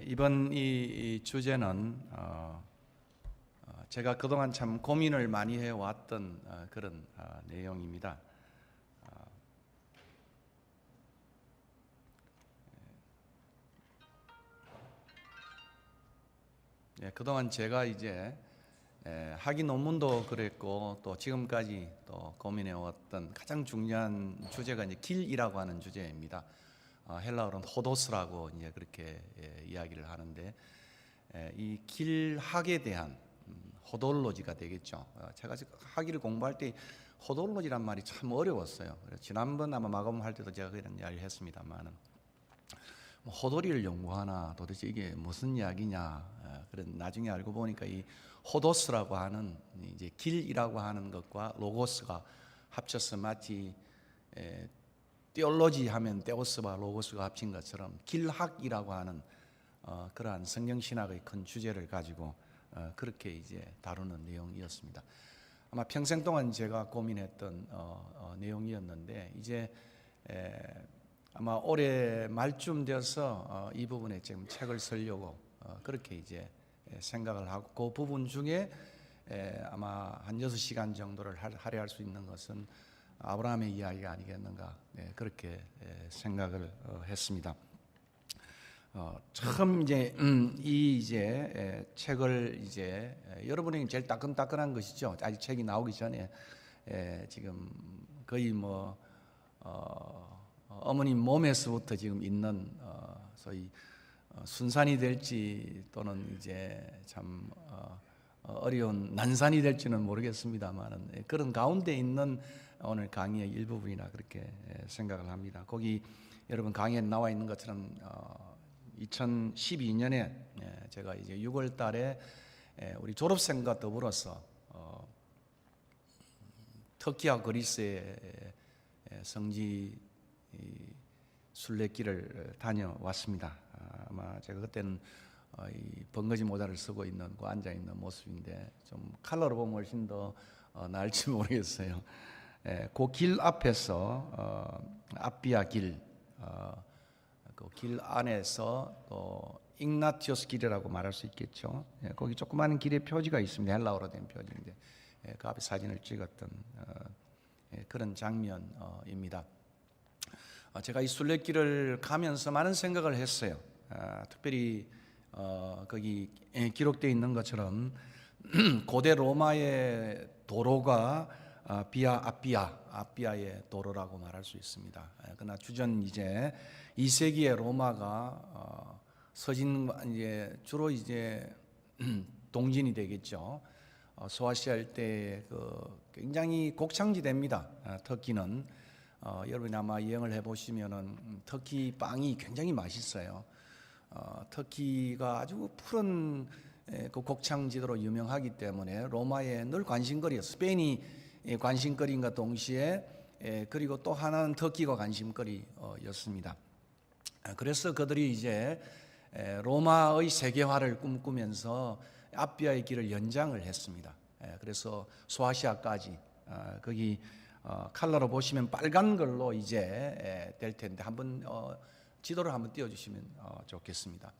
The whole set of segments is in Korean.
이번 이 주제는 제가 그동안 참 고민을 많이 해왔던 그런 내용입니다. 그동안 제가 이제 학위 논문도 그랬고 또 지금까지 또 고민해왔던 가장 중요한 주제가 이제 길이라고 하는 주제입니다. 헬라어로는 호도스라고 이제 그렇게 이야기를 하는데 이 길학에 대한 호돌로지가 되겠죠. 제가 학위를 공부할 때 호돌로지란 말이 참 어려웠어요. 그래서 지난번 아마 마감할 때도 제가 그런 이야기를 했습니다만은 호돌이를 연구하나 도대체 이게 무슨 이야기냐. 그런 나중에 알고 보니까 이 호도스라고 하는 이제 길이라고 하는 것과 로고스가 합쳐서 마치 띠올로지 하면 테오스와 로고스가 합친 것처럼 길학이라고 하는 그러한 성경신학의 큰 주제를 가지고 그렇게 이제 다루는 내용이었습니다. 아마 평생 동안 제가 고민했던 내용이었는데 이제 아마 올해 말쯤 되어서 이 부분에 지금 책을 쓰려고 그렇게 이제 생각을 하고 그 부분 중에 아마 한 6시간 정도를 할애할 수 있는 것은 아브라함의 이야기가 아니겠는가 그렇게 생각을 했습니다. 처음 이제 이 이제 책을 이제 여러분이 제일 따끈따끈한 것이죠. 아직 책이 나오기 전에 지금 거의 뭐 어머님 몸에서부터 지금 있는 소위 순산이 될지 또는 이제 참 어려운 난산이 될지는 모르겠습니다만은 그런 가운데 있는 오늘 강의의 일부분이나 그렇게 생각을 합니다. 거기 여러분 강의에 나와 있는 것처럼 2012년에 제가 이제 6월 달에 우리 졸업생과 더불어서 터키와 그리스의 성지 순례길을 다녀왔습니다. 아마 제가 그때는 이 번거지 모자를 쓰고 있는 그 앉아 있는 모습인데 좀 컬러로 보면 훨씬 더 나을지 모르겠어요. 그 길 앞에서 앞비아 길, 그 길 안에서 또 igna티오스 길이라고 말할 수 있겠죠. 거기 조그마한 길의 표지가 있습니다. 헬라어로 된 표지인데 그 앞에 사진을 찍었던 그런 장면입니다. 제가 이 순례길을 가면서 많은 생각을 했어요. 특별히 거기 기록되어 있는 것처럼 고대 로마의 도로가 앞비아의 도로라고 말할 수 있습니다. 그러나 주전 이제 2세기의 로마가 서진 이제 주로 이제 동진이 되겠죠. 소아시아 일대 그 굉장히 곡창지대입니다. 터키는 여러분이 아마 여행을 해보시면은 터키 빵이 굉장히 맛있어요. 터키가 아주 푸른 그 곡창지대로 유명하기 때문에 로마의 늘 관심거리였어요. 스페인이 관심거리인가 동시에 그리고 또 하나는 터키가 관심거리였습니다. 그래서 그들이 이제 로마의 세계화를 꿈꾸면서 앞비아의 길을 연장을 했습니다. 그래서 소아시아까지 거기 컬러로 보시면 빨간 걸로 이제 될 텐데 한번 지도를 한번 띄워주시면 좋겠습니다.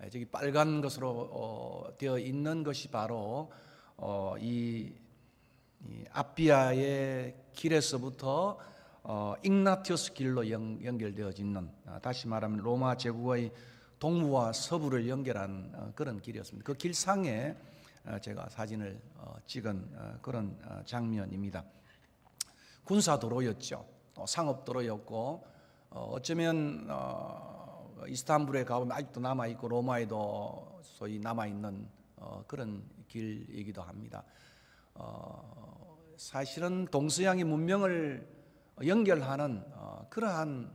저기 빨간 것으로 되어 있는 것이 바로 이 앞비아의 길에서부터 igna티오스 길로 연결되어지는 다시 말하면 로마 제국의 동부와 서부를 연결하는 그런 길이었습니다. 그 길상에 제가 사진을 찍은 그런 장면입니다. 군사도로였죠. 또 상업도로였고 어쩌면 이스탄불에 가보면 아직도 남아있고 로마에도 소위 남아있는 그런 길이기도 합니다. 사실은 동서양의 문명을 연결하는 그러한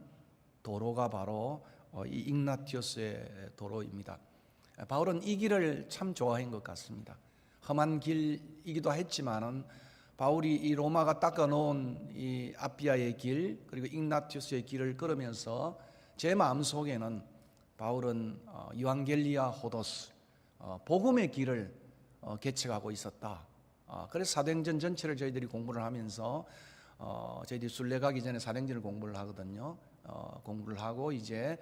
도로가 바로 이 igna티오스의 도로입니다. 바울은 이 길을 참 좋아한 것 같습니다. 험한 길이기도 했지만은 바울이 이 로마가 닦아놓은 이 앞비아의 길 그리고 igna티오스의 길을 걸으면서 제 마음속에는 바울은 유앙겔리아 호도스 복음의 길을 개척하고 있었다. 그래서 사도행전 전체를 저희들이 공부를 하면서 저희들이 순례 가기 전에 사도행전을 공부를 하거든요. 공부를 하고 이제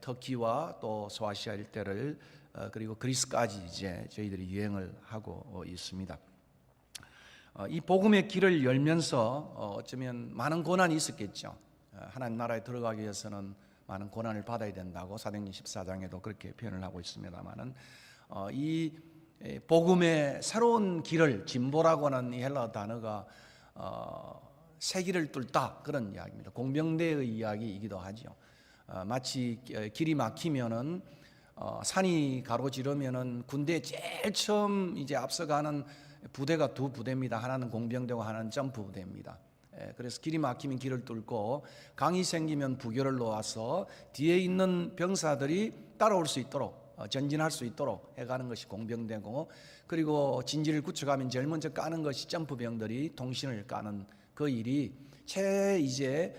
터키와 또 소아시아 일대를 그리고 그리스까지 이제 저희들이 여행을 하고 있습니다. 이 복음의 길을 열면서 어쩌면 많은 고난이 있었겠죠. 하나님 나라에 들어가기 위해서는 많은 고난을 받아야 된다고 사도행전 14장에도 그렇게 표현을 하고 있습니다만은 이 복음의 새로운 길을 진보라고 하는 이 헬라어 단어가 새 길을 뚫다 그런 이야기입니다. 공병대의 이야기이기도 하죠. 마치 길이 막히면은 산이 가로지르면은 군대에 제일 처음 이제 앞서가는 부대가 두 부대입니다. 하나는 공병대고 하나는 점프 부대입니다. 그래서 길이 막히면 길을 뚫고 강이 생기면 부교를 놓아서 뒤에 있는 병사들이 따라올 수 있도록 전진할 수 있도록 해가는 것이 공병대고, 그리고 진지를 굳혀가면 제일 먼저 까는 것이 점프병들이 통신을 까는 그 일이 이제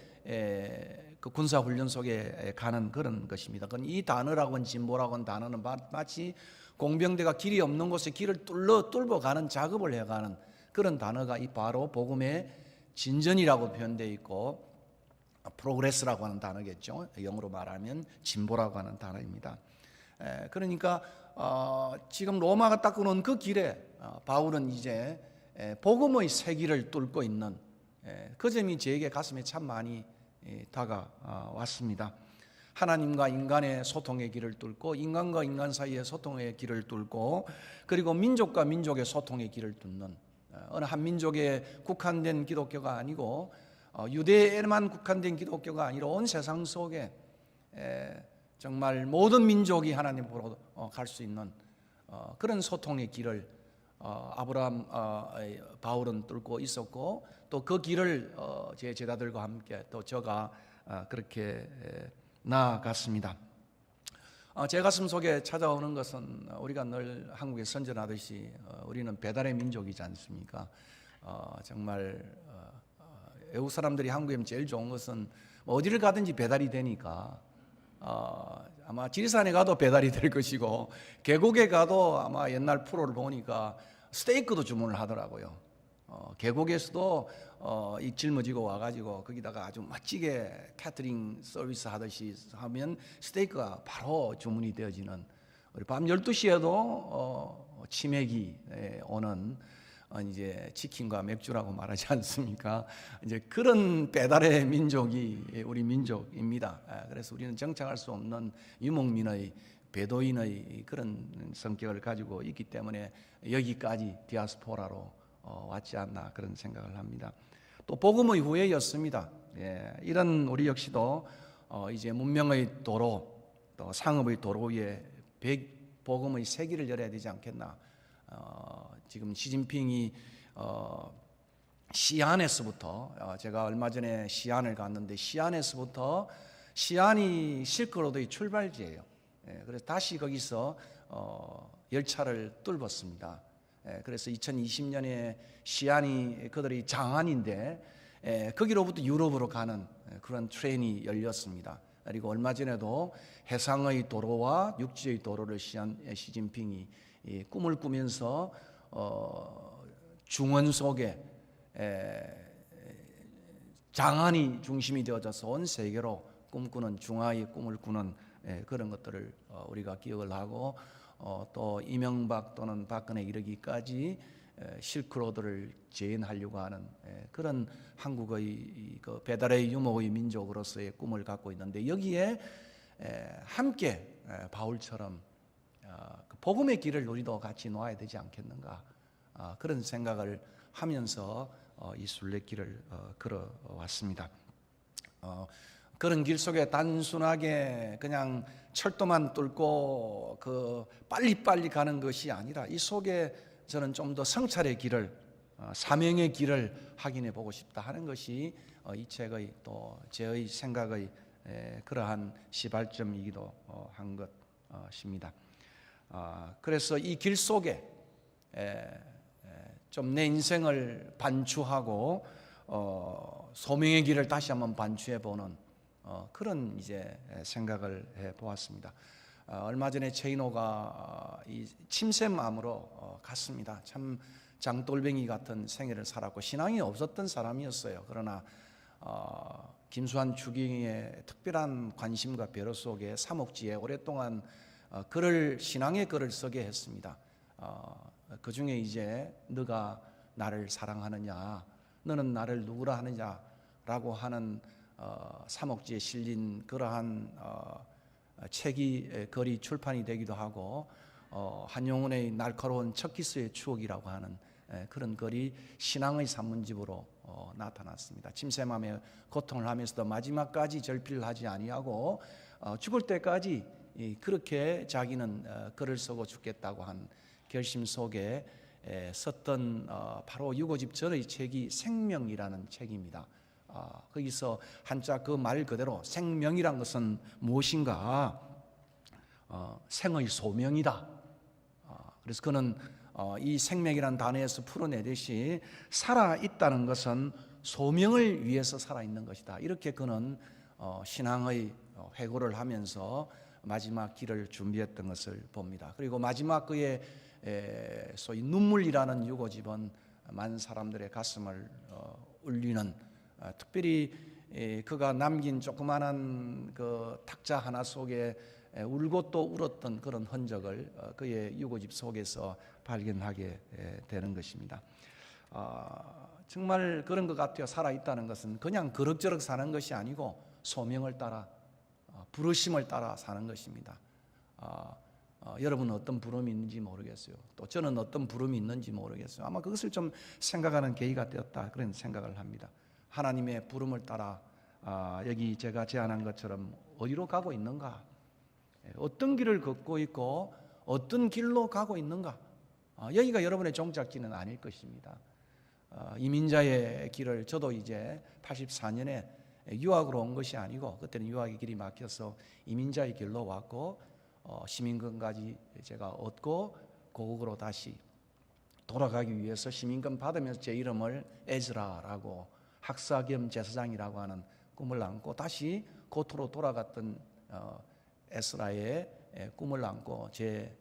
그 군사훈련 속에 가는 그런 것입니다. 그건 이 단어라고 하는 진보라고 하는 단어는 마치 공병대가 길이 없는 곳에 길을 뚫어 가는 작업을 해가는 그런 단어가 이 바로 복음의 진전이라고 표현되어 있고 프로그레스라고 하는 단어겠죠. 영어로 말하면 진보라고 하는 단어입니다. 그러니까 지금 로마가 닦고 놓은 그 길에 바울은 이제 복음의 새 길을 뚫고 있는 그 점이 저에게 가슴에 참 많이 다가왔습니다. 하나님과 인간의 소통의 길을 뚫고 인간과 인간 사이의 소통의 길을 뚫고 그리고 민족과 민족의 소통의 길을 뚫는 어느 한 민족에 국한된 기독교가 아니고 유대에만 국한된 기독교가 아니라 온 세상 속에 정말 모든 민족이 하나님으로 갈 수 있는 그런 소통의 길을 바울은 뚫고 있었고, 또 그 길을 제 제자들과 함께 또 저가 그렇게 나아갔습니다. 제 가슴 속에 찾아오는 것은 우리가 늘 한국에 선전하듯이 우리는 배달의 민족이지 않습니까? 정말 외국 사람들이 한국에 오면 제일 좋은 것은 어디를 가든지 배달이 되니까 아마 지리산에 가도 배달이 될 것이고 계곡에 가도 아마 옛날 프로를 보니까 스테이크도 주문을 하더라고요. 계곡에서도 이 짊어지고 와가지고 거기다가 아주 멋지게 캐터링 서비스 하듯이 하면 스테이크가 바로 주문이 되어지는, 우리 밤 12시에도 치맥이 오는 이제 치킨과 맥주라고 말하지 않습니까? 이제 그런 배달의 민족이 우리 민족입니다. 그래서 우리는 정착할 수 없는 유목민의 배도인의 그런 성격을 가지고 있기 때문에 여기까지 디아스포라로 왔지 않나 그런 생각을 합니다. 또 복음의 후예였습니다. 이런 우리 역시도 이제 문명의 도로 또 상업의 도로 위에 복음의 새 길을 열어야 되지 않겠나. 지금 시진핑이 시안에서부터 제가 얼마 전에 시안을 갔는데 시안에서부터 시안이 실크로드의 출발지예요. 그래서 다시 거기서 열차를 뚫었습니다. 그래서 2020년에 시안이 그들이 장안인데 거기로부터 유럽으로 가는 그런 트레인이 열렸습니다. 그리고 얼마 전에도 해상의 도로와 육지의 도로를 시진핑이 꿈을 꾸면서 중원 속에 장안이 중심이 되어져서 온 세계로 꿈꾸는 중화의 꿈을 꾸는 그런 것들을 우리가 기억을 하고 또 이명박 또는 박근혜 이르기까지 실크로드를 재현하려고 하는 그런 한국의 그 배달의 유목의 민족으로서의 꿈을 갖고 있는데, 여기에 함께 바울처럼 그 복음의 길을 우리도 같이 놓아야 되지 않겠는가, 그런 생각을 하면서 이 순례길을 걸어왔습니다. 그런 길 속에 단순하게 그냥 철도만 뚫고 그 빨리빨리 가는 것이 아니라 이 속에 저는 좀 더 성찰의 길을, 사명의 길을 확인해 보고 싶다 하는 것이 이 책의 또 제의 생각의 그러한 시발점이기도 한 것입니다. 그래서 이 길 속에 좀 내 인생을 반추하고 소명의 길을 다시 한번 반추해 보는 그런 이제 생각을 해 보았습니다. 얼마 전에 최인호가 이 침샘암으로 갔습니다. 참 장돌뱅이 같은 생애를 살았고 신앙이 없었던 사람이었어요. 그러나 김수환 추기경의 특별한 관심과 배려 속에 사목지에 오랫동안 신앙의 글을 쓰게 했습니다. 그 중에 이제 너가 나를 사랑하느냐, 너는 나를 누구라 하느냐라고 하는 사목지에 실린 그러한 책이 글이 출판이 되기도 하고, 한용운의 날카로운 첫 키스의 추억이라고 하는 그런 글이 신앙의 산문집으로 나타났습니다. 침샘함에 고통을 하면서도 마지막까지 절필을 하지 아니하고 죽을 때까지 그렇게 자기는 글을 쓰고 죽겠다고 한 결심 속에 썼던 바로 유고집 전의 책이 생명이라는 책입니다. 거기서 한자 그 말 그대로 생명이란 것은 무엇인가? 생의 소명이다. 그래서 그는 이 생명이라는 단어에서 풀어내듯이 살아있다는 것은 소명을 위해서 살아있는 것이다. 이렇게 그는 신앙의 회고를 하면서 마지막 길을 준비했던 것을 봅니다. 그리고 마지막 그의 소위 눈물이라는 유고집은 많은 사람들의 가슴을 울리는, 특별히 그가 남긴 조그마한 그 탁자 하나 속에 울고 또 울었던 그런 흔적을 그의 유고집 속에서 발견하게 되는 것입니다. 정말 그런 것 같아요. 살아있다는 것은 그냥 그럭저럭 사는 것이 아니고 소명을 따라, 부르심을 따라 사는 것입니다. 여러분은 어떤 부름이 있는지 모르겠어요. 또 저는 어떤 부름이 있는지 모르겠어요. 아마 그것을 좀 생각하는 계기가 되었다, 그런 생각을 합니다. 하나님의 부름을 따라 여기 제가 제안한 것처럼 어디로 가고 있는가? 어떤 길을 걷고 있고 어떤 길로 가고 있는가? 여기가 여러분의 종착지는 아닐 것입니다. 이민자의 길을 저도 이제 84년에 유학으로 온 것이 아니고, 그때는 유학의 길이 막혀서 이민자의 길로 왔고, 시민권까지 제가 얻고 고국으로 다시 돌아가기 위해서 시민권 받으면서 제 이름을 에즈라라고, 학사 겸 제사장이라고 하는 꿈을 안고 다시 고토로 돌아갔던 에스라의 꿈을 안고 제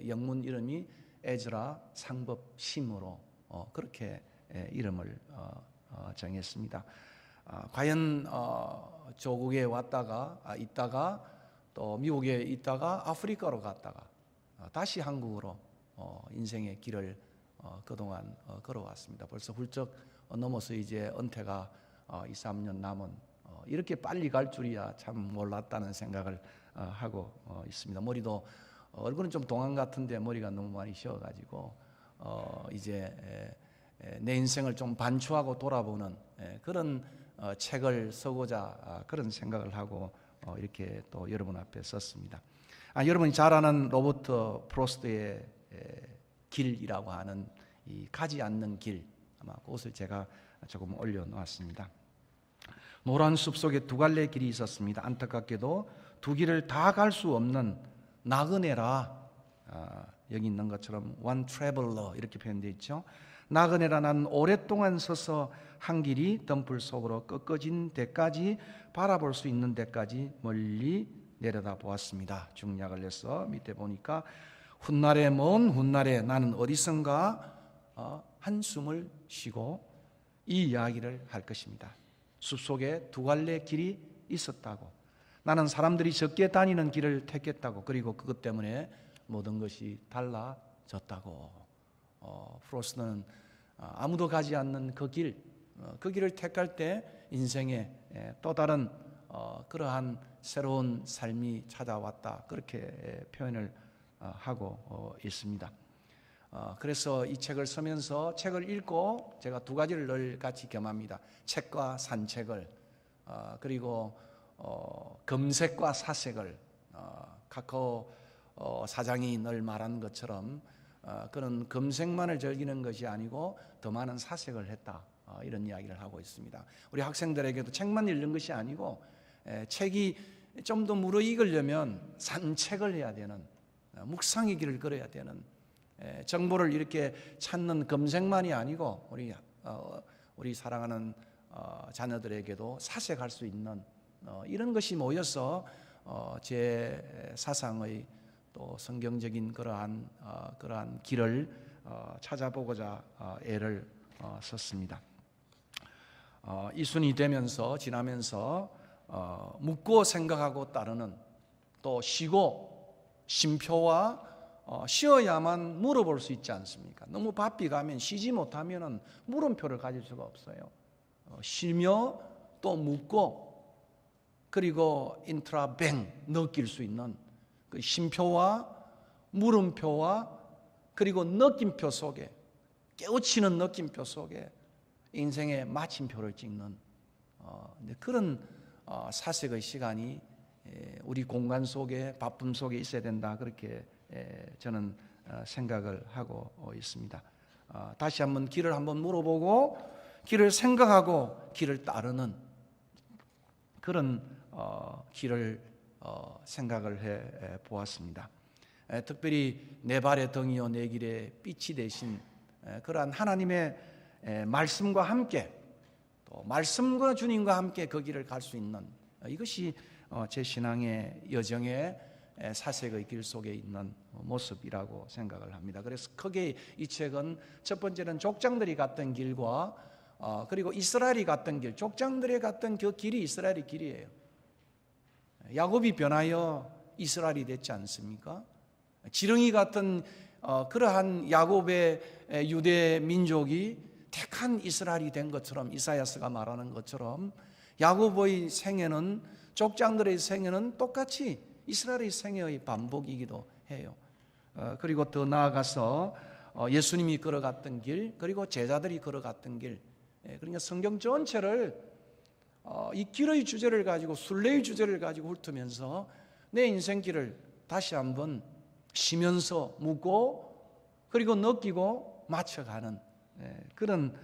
영문 이름이 에즈라 상법심으로 그렇게 이름을 정했습니다. 과연 조국에 왔다가 있다가 또 미국에 있다가 아프리카로 갔다가 다시 한국으로 인생의 길을 그동안 걸어왔습니다. 벌써 훌쩍 넘어서 이제 은퇴가 2, 3년 남은, 이렇게 빨리 갈 줄이야 참 몰랐다는 생각을 하고 있습니다. 머리도 얼굴은 좀 동안 같은데 머리가 너무 많이 쉬어가지고 이제 내 인생을 좀 반추하고 돌아보는 그런 책을 쓰고자 그런 생각을 하고 이렇게 또 여러분 앞에 썼습니다. 여러분이 잘 아는 로버트 프로스트의 길이라고 하는 이 가지 않는 길, 아마 그것을 제가 조금 올려놓았습니다. 노란 숲 속에 두 갈래의 길이 있었습니다. 안타깝게도 두 길을 다 갈 수 없는 나그네라, 여기 있는 것처럼 one traveler 이렇게 표현되어 있죠. 나그네라, 난 오랫동안 서서 한 길이 덤불 속으로 꺾어진 데까지, 바라볼 수 있는 데까지 멀리 내려다 보았습니다. 중약을 해서 밑에 보니까 훗날에, 먼 훗날에 나는 어디선가 한숨을 쉬고 이 이야기를 할 것입니다. 숲속에 두 갈래 길이 있었다고, 나는 사람들이 적게 다니는 길을 택했다고, 그리고 그것 때문에 모든 것이 달라졌다고. 프로스트는 아무도 가지 않는 그 길을 택할 때 인생에 또 다른 그러한 새로운 삶이 찾아왔다, 그렇게 표현을 하고 있습니다. 그래서 이 책을 쓰면서, 책을 읽고 제가 두 가지를 늘 같이 겸합니다. 책과 산책을, 그리고 검색과 사색을. 카카오 사장이 늘 말하는 것처럼 그런 검색만을 즐기는 것이 아니고 더 많은 사색을 했다, 이런 이야기를 하고 있습니다. 우리 학생들에게도 책만 읽는 것이 아니고 책이 좀 더 무르익으려면 산책을 해야 되는, 묵상의 길을 걸어야 되는, 정보를 이렇게 찾는 검색만이 아니고 우리 사랑하는 자녀들에게도 사색할 수 있는 이런 것이 모여서 제 사상의 또 성경적인 그러한 길을 찾아보고자 애를 썼습니다. 이순이 되면서 지나면서 묻고 생각하고 따르는, 또 쉬고 쉼표와 쉬어야만 물어볼 수 있지 않습니까? 너무 바삐 가면 쉬지 못하면 물음표를 가질 수가 없어요. 쉬며 또 묻고, 그리고 인트라뱅 느낄 수 있는 그 쉼표와 물음표와 그리고 느낌표 속에, 깨우치는 느낌표 속에 인생의 마침표를 찍는 그런 사색의 시간이 우리 공간 속에, 바쁨 속에 있어야 된다, 그렇게 저는 생각을 하고 있습니다. 다시 한번 길을 한번 물어보고 길을 생각하고 길을 따르는 그런 길을 생각을 해 보았습니다. 특별히 내 발의 등이요 내 길의 빛이 되신 그러한 하나님의 말씀과 함께, 또 말씀과 주님과 함께 그 길을 갈 수 있는, 이것이 제 신앙의 여정의 사색의 길 속에 있는 모습이라고 생각을 합니다. 그래서 크게 이 책은 첫 번째는 족장들이 갔던 길과 그리고 이스라엘이 갔던 길, 족장들이 갔던 그 길이 이스라엘의 길이에요. 야곱이 변하여 이스라엘이 됐지 않습니까? 지렁이 같은 그러한 야곱의 유대 민족이 택한 이스라엘이 된 것처럼, 이사야스가 말하는 것처럼 야곱의 생애는, 족장들의 생애는 똑같이 이스라엘의 생애의 반복이기도 해요. 그리고 더 나아가서 예수님이 걸어갔던 길, 그리고 제자들이 걸어갔던 길, 그러니까 성경 전체를 이 길의 주제를 가지고, 순례의 주제를 가지고 훑으면서 내 인생길을 다시 한번 쉬면서 묻고 그리고 느끼고 맞춰가는 그런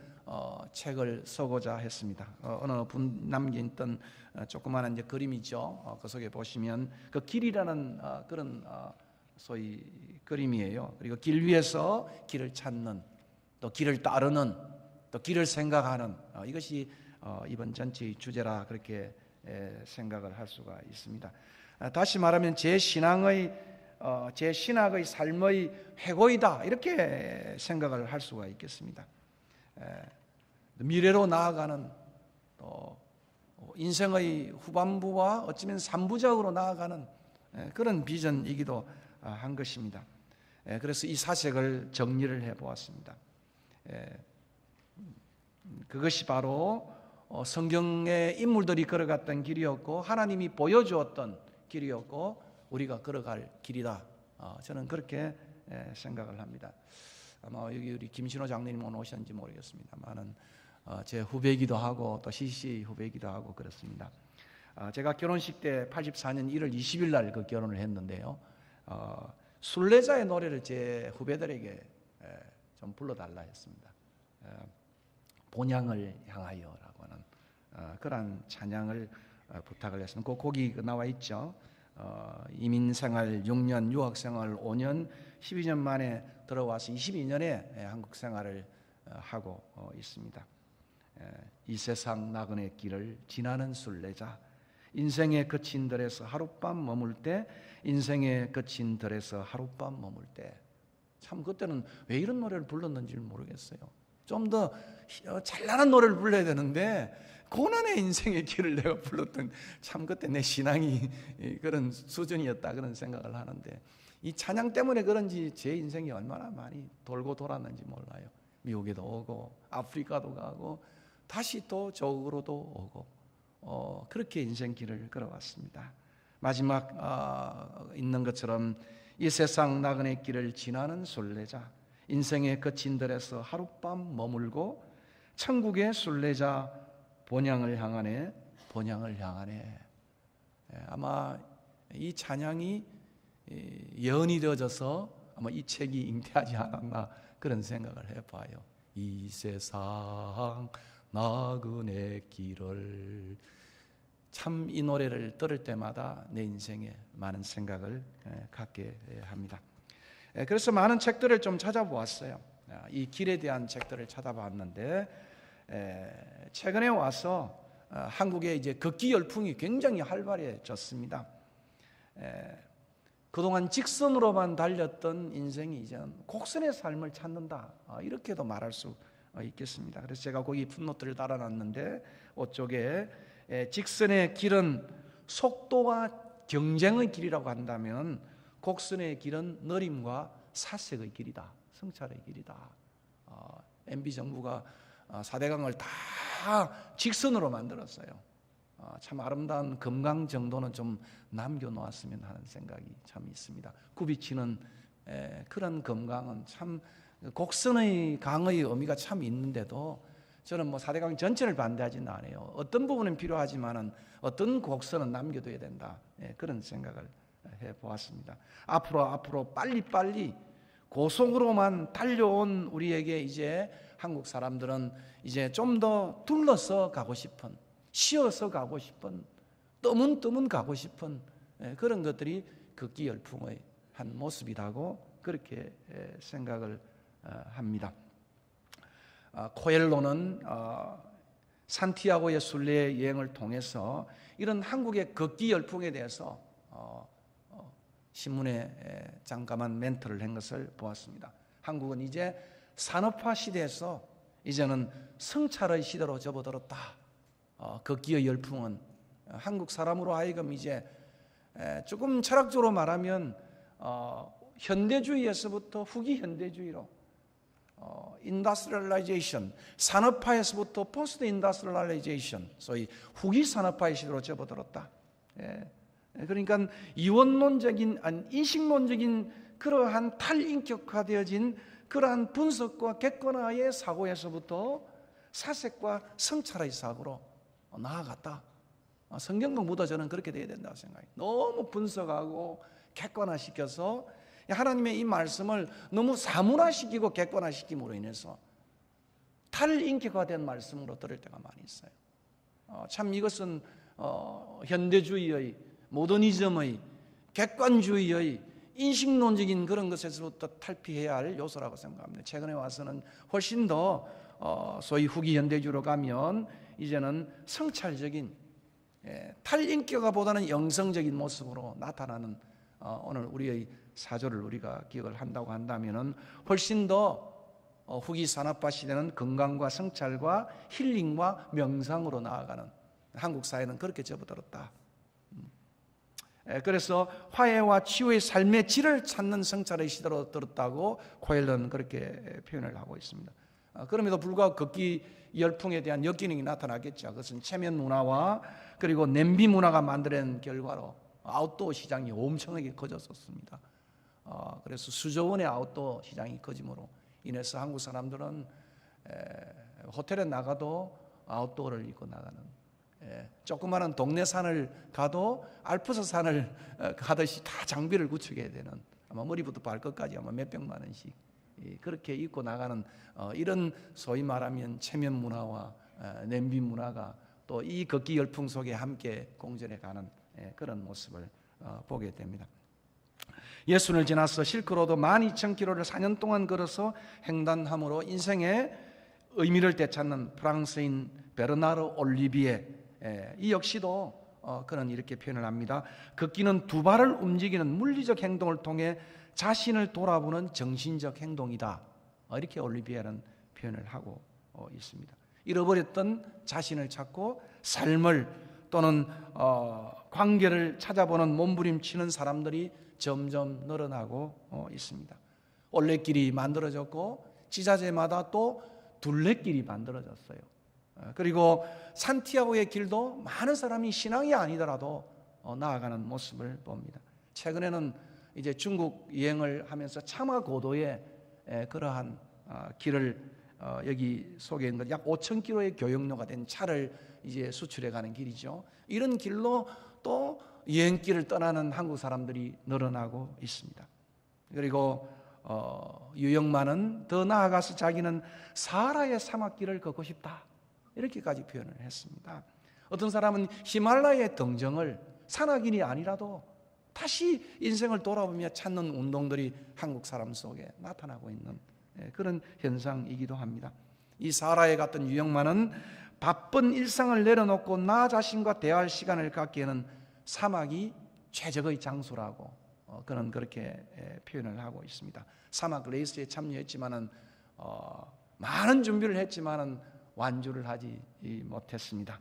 책을 써고자 했습니다. 어느 분 남겨있던 조그마한 이제 그림이죠. 그 속에 보시면 그 길이라는 그런 소위 그림이에요. 그리고 길 위에서 길을 찾는, 또 길을 따르는, 또 길을 생각하는, 이것이 이번 전체의 주제라 그렇게 생각을 할 수가 있습니다. 다시 말하면 제 신앙의 삶의 회고이다, 이렇게 생각을 할 수가 있겠습니다. 미래로 나아가는, 또 인생의 후반부와 어쩌면 3부작으로 나아가는 그런 비전이기도 한 것입니다. 그래서 이 사색을 정리를 해보았습니다. 그것이 바로 성경의 인물들이 걸어갔던 길이었고, 하나님이 보여주었던 길이었고, 우리가 걸어갈 길이다, 저는 그렇게 생각을 합니다. 아마 여기 우리 김신호 장로님은 오셨는지 모르겠습니다만은 제 후배이기도 하고 또 CC 후배이기도 하고 그렇습니다. 제가 결혼식 때 84년 1월 20일 날 그 결혼을 했는데요, 순례자의 노래를 제 후배들에게 좀 불러달라 했습니다. 본향을 향하여라고 하는 그러한 찬양을 부탁을 했습니다. 그 곡이 나와 있죠. 이민생활 6년, 유학생활 5년, 12년 만에 들어와서 22년에 한국 생활을 하고 있습니다. 이 세상 나그네 길을 지나는 순례자, 인생의 거친 들에서 하룻밤 머물 때, 인생의 거친 들에서 하룻밤 머물 때. 참 그때는 왜 이런 노래를 불렀는지 모르겠어요. 좀 더 찬란한 노래를 불러야 되는데 고난의 인생의 길을 내가 불렀던, 참 그때 내 신앙이 그런 수준이었다, 그런 생각을 하는데, 이 찬양 때문에 그런지 제 인생이 얼마나 많이 돌고 돌았는지 몰라요. 미국에도 오고 아프리카도 가고 다시 또 저으로도 오고 그렇게 인생 길을 걸어왔습니다. 마지막 있는 것처럼 이 세상 나그네 길을 지나는 순례자, 인생의 거친 들에서 하룻밤 머물고 천국의 순례자, 본향을 향하네, 본향을 향하네. 아마 이 찬양이 예언이 되어져서 아마 이 책이 잉태하지 않았나, 그런 생각을 해봐요. 이 세상 나그네 길을, 참 이 노래를 들을 때마다 내 인생에 많은 생각을 갖게 합니다. 그래서 많은 책들을 좀 찾아보았어요. 이 길에 대한 책들을 찾아봤는데, 최근에 와서 한국에 이제 걷기 열풍이 굉장히 활발해졌습니다. 그동안 직선으로만 달렸던 인생이 이제는 곡선의 삶을 찾는다, 이렇게도 말할 수 있겠습니다. 그래서 제가 거기 풋노트를 달아놨는데 그쪽에 직선의 길은 속도와 경쟁의 길이라고 한다면 곡선의 길은 느림과 사색의 길이다. 성찰의 길이다. MB 정부가 4대강을 다 직선으로 만들었어요. 참 아름다운 금강 정도는 좀 남겨놓았으면 하는 생각이 참 있습니다. 굽이치는 그런 금강은 참 곡선의 강의 의미가 참 있는데도 저는 4대강 전체를 반대하지는 않아요. 어떤 부분은 필요하지만은 어떤 곡선은 남겨둬야 된다. 그런 생각을 해보았습니다. 앞으로 빨리빨리 고속으로만 달려온 우리에게 이제 한국 사람들은 이제 좀 더 둘러서 가고 싶은, 쉬어서 가고 싶은, 떠문떠문 가고 싶은 그런 것들이 극기 열풍의 한 모습이라고 그렇게 생각을 합니다. 코엘로는 산티아고의 순례 여행을 통해서 이런 한국의 극기 열풍에 대해서 신문에 잠깐만 멘트를 한 것을 보았습니다. 한국은 이제 산업화 시대에서 이제는 성찰의 시대로 접어들었다. 극기의 열풍은 한국 사람으로 하여금 이제 조금 철학적으로 말하면 현대주의에서부터 후기 현대주의로 인더스트리얼라이제이션, 산업화에서부터 포스트 인더스트리얼라이제이션, 소위 후기 산업화의 시대로 접어들었다. 그러니까 이원론적인, 인식론적인 그러한 탈인격화되어진 그러한 분석과 객관화의 사고에서부터 사색과 성찰의 사고로 나아갔다. 성경 공부도 저는 그렇게 돼야 된다고 생각해요. 너무 분석하고 객관화시켜서 하나님의 이 말씀을 너무 사문화시키고 객관화시킴으로 인해서 탈인격화된 말씀으로 들을 때가 많이 있어요. 참 이것은 현대주의의 모더니즘의 객관주의의 인식론적인 그런 것에서부터 탈피해야 할 요소라고 생각합니다. 최근에 와서는 훨씬 더 소위 후기 현대주의로 가면 이제는 성찰적인 탈인격화보다는 영성적인 모습으로 나타나는 오늘 우리의 사조를 우리가 기억을 한다고 한다면은 훨씬 더 후기 산업화 시대는 건강과 성찰과 힐링과 명상으로 나아가는 한국 사회는 그렇게 접어들었다. 그래서 화해와 치유의 삶의 질을 찾는 성찰의 시대로 들었다고 코엘러는 그렇게 표현을 하고 있습니다. 그럼에도 불구하고 극기 열풍에 대한 역기능이 나타나겠죠. 그것은 체면 문화와 그리고 냄비 문화가 만들어낸 결과로 아웃도어 시장이 엄청나게 커졌었습니다. 그래서 수조 원의 아웃도어 시장이 커짐으로 인해서 한국 사람들은 호텔에 나가도 아웃도어를 입고 나가는, 조그마한 동네 산을 가도 알프스 산을 가듯이 다 장비를 구축해야 되는, 아마 머리부터 발끝까지 아마 몇백만 원씩 그렇게 입고 나가는 이런 소위 말하면 체면 문화와 냄비 문화가 또 이 극기 열풍 속에 함께 공존해 가는 그런 모습을 보게 됩니다. 예수를 지나서 실크로드 12,000km를 4년 동안 걸어서 횡단함으로 인생의 의미를 되찾는 프랑스인 베르나르 올리비에, 이 역시도 그는 이렇게 표현을 합니다. 걷기는 두 발을 움직이는 물리적 행동을 통해 자신을 돌아보는 정신적 행동이다. 이렇게 올리비에는 표현을 하고 있습니다. 잃어버렸던 자신을 찾고 삶을 또는 관계를 찾아보는 몸부림치는 사람들이 점점 늘어나고 있습니다. 올레길이 만들어졌고 지자체마다 또 둘레길이 만들어졌어요. 그리고 산티아고의 길도 많은 사람이 신앙이 아니더라도 나아가는 모습을 봅니다. 최근에는 이제 중국 여행을 하면서 차마 고도의 그러한 길을 여기 속에 있는 약 5,000km의 교역로가 된 차를 이제 수출해 가는 길이죠. 이런 길로 또 여행길을 떠나는 한국 사람들이 늘어나고 있습니다. 그리고 유영만은 더 나아가서 자기는 사하라의 사막길을 걷고 싶다, 이렇게까지 표현을 했습니다. 어떤 사람은 히말라야의 등정을 산악인이 아니라도 다시 인생을 돌아보며 찾는 운동들이 한국 사람 속에 나타나고 있는 그런 현상이기도 합니다. 이 사하라에 갔던 유영만은 바쁜 일상을 내려놓고 나 자신과 대화할 시간을 갖기에는 사막이 최적의 장소라고 그는 그렇게 표현을 하고 있습니다. 사막 레이스에 참여했지만은 많은 준비를 했지만은 완주를 하지 못했습니다.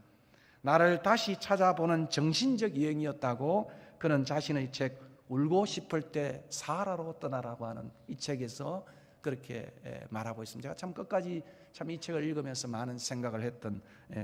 나를 다시 찾아보는 정신적 여행이었다고 그는 자신의 책 울고 싶을 때 사하라로 떠나라고 하는 이 책에서 그렇게 말하고 있습니다. 제가 참 끝까지 참 이 책을 읽으면서 많은 생각을 했던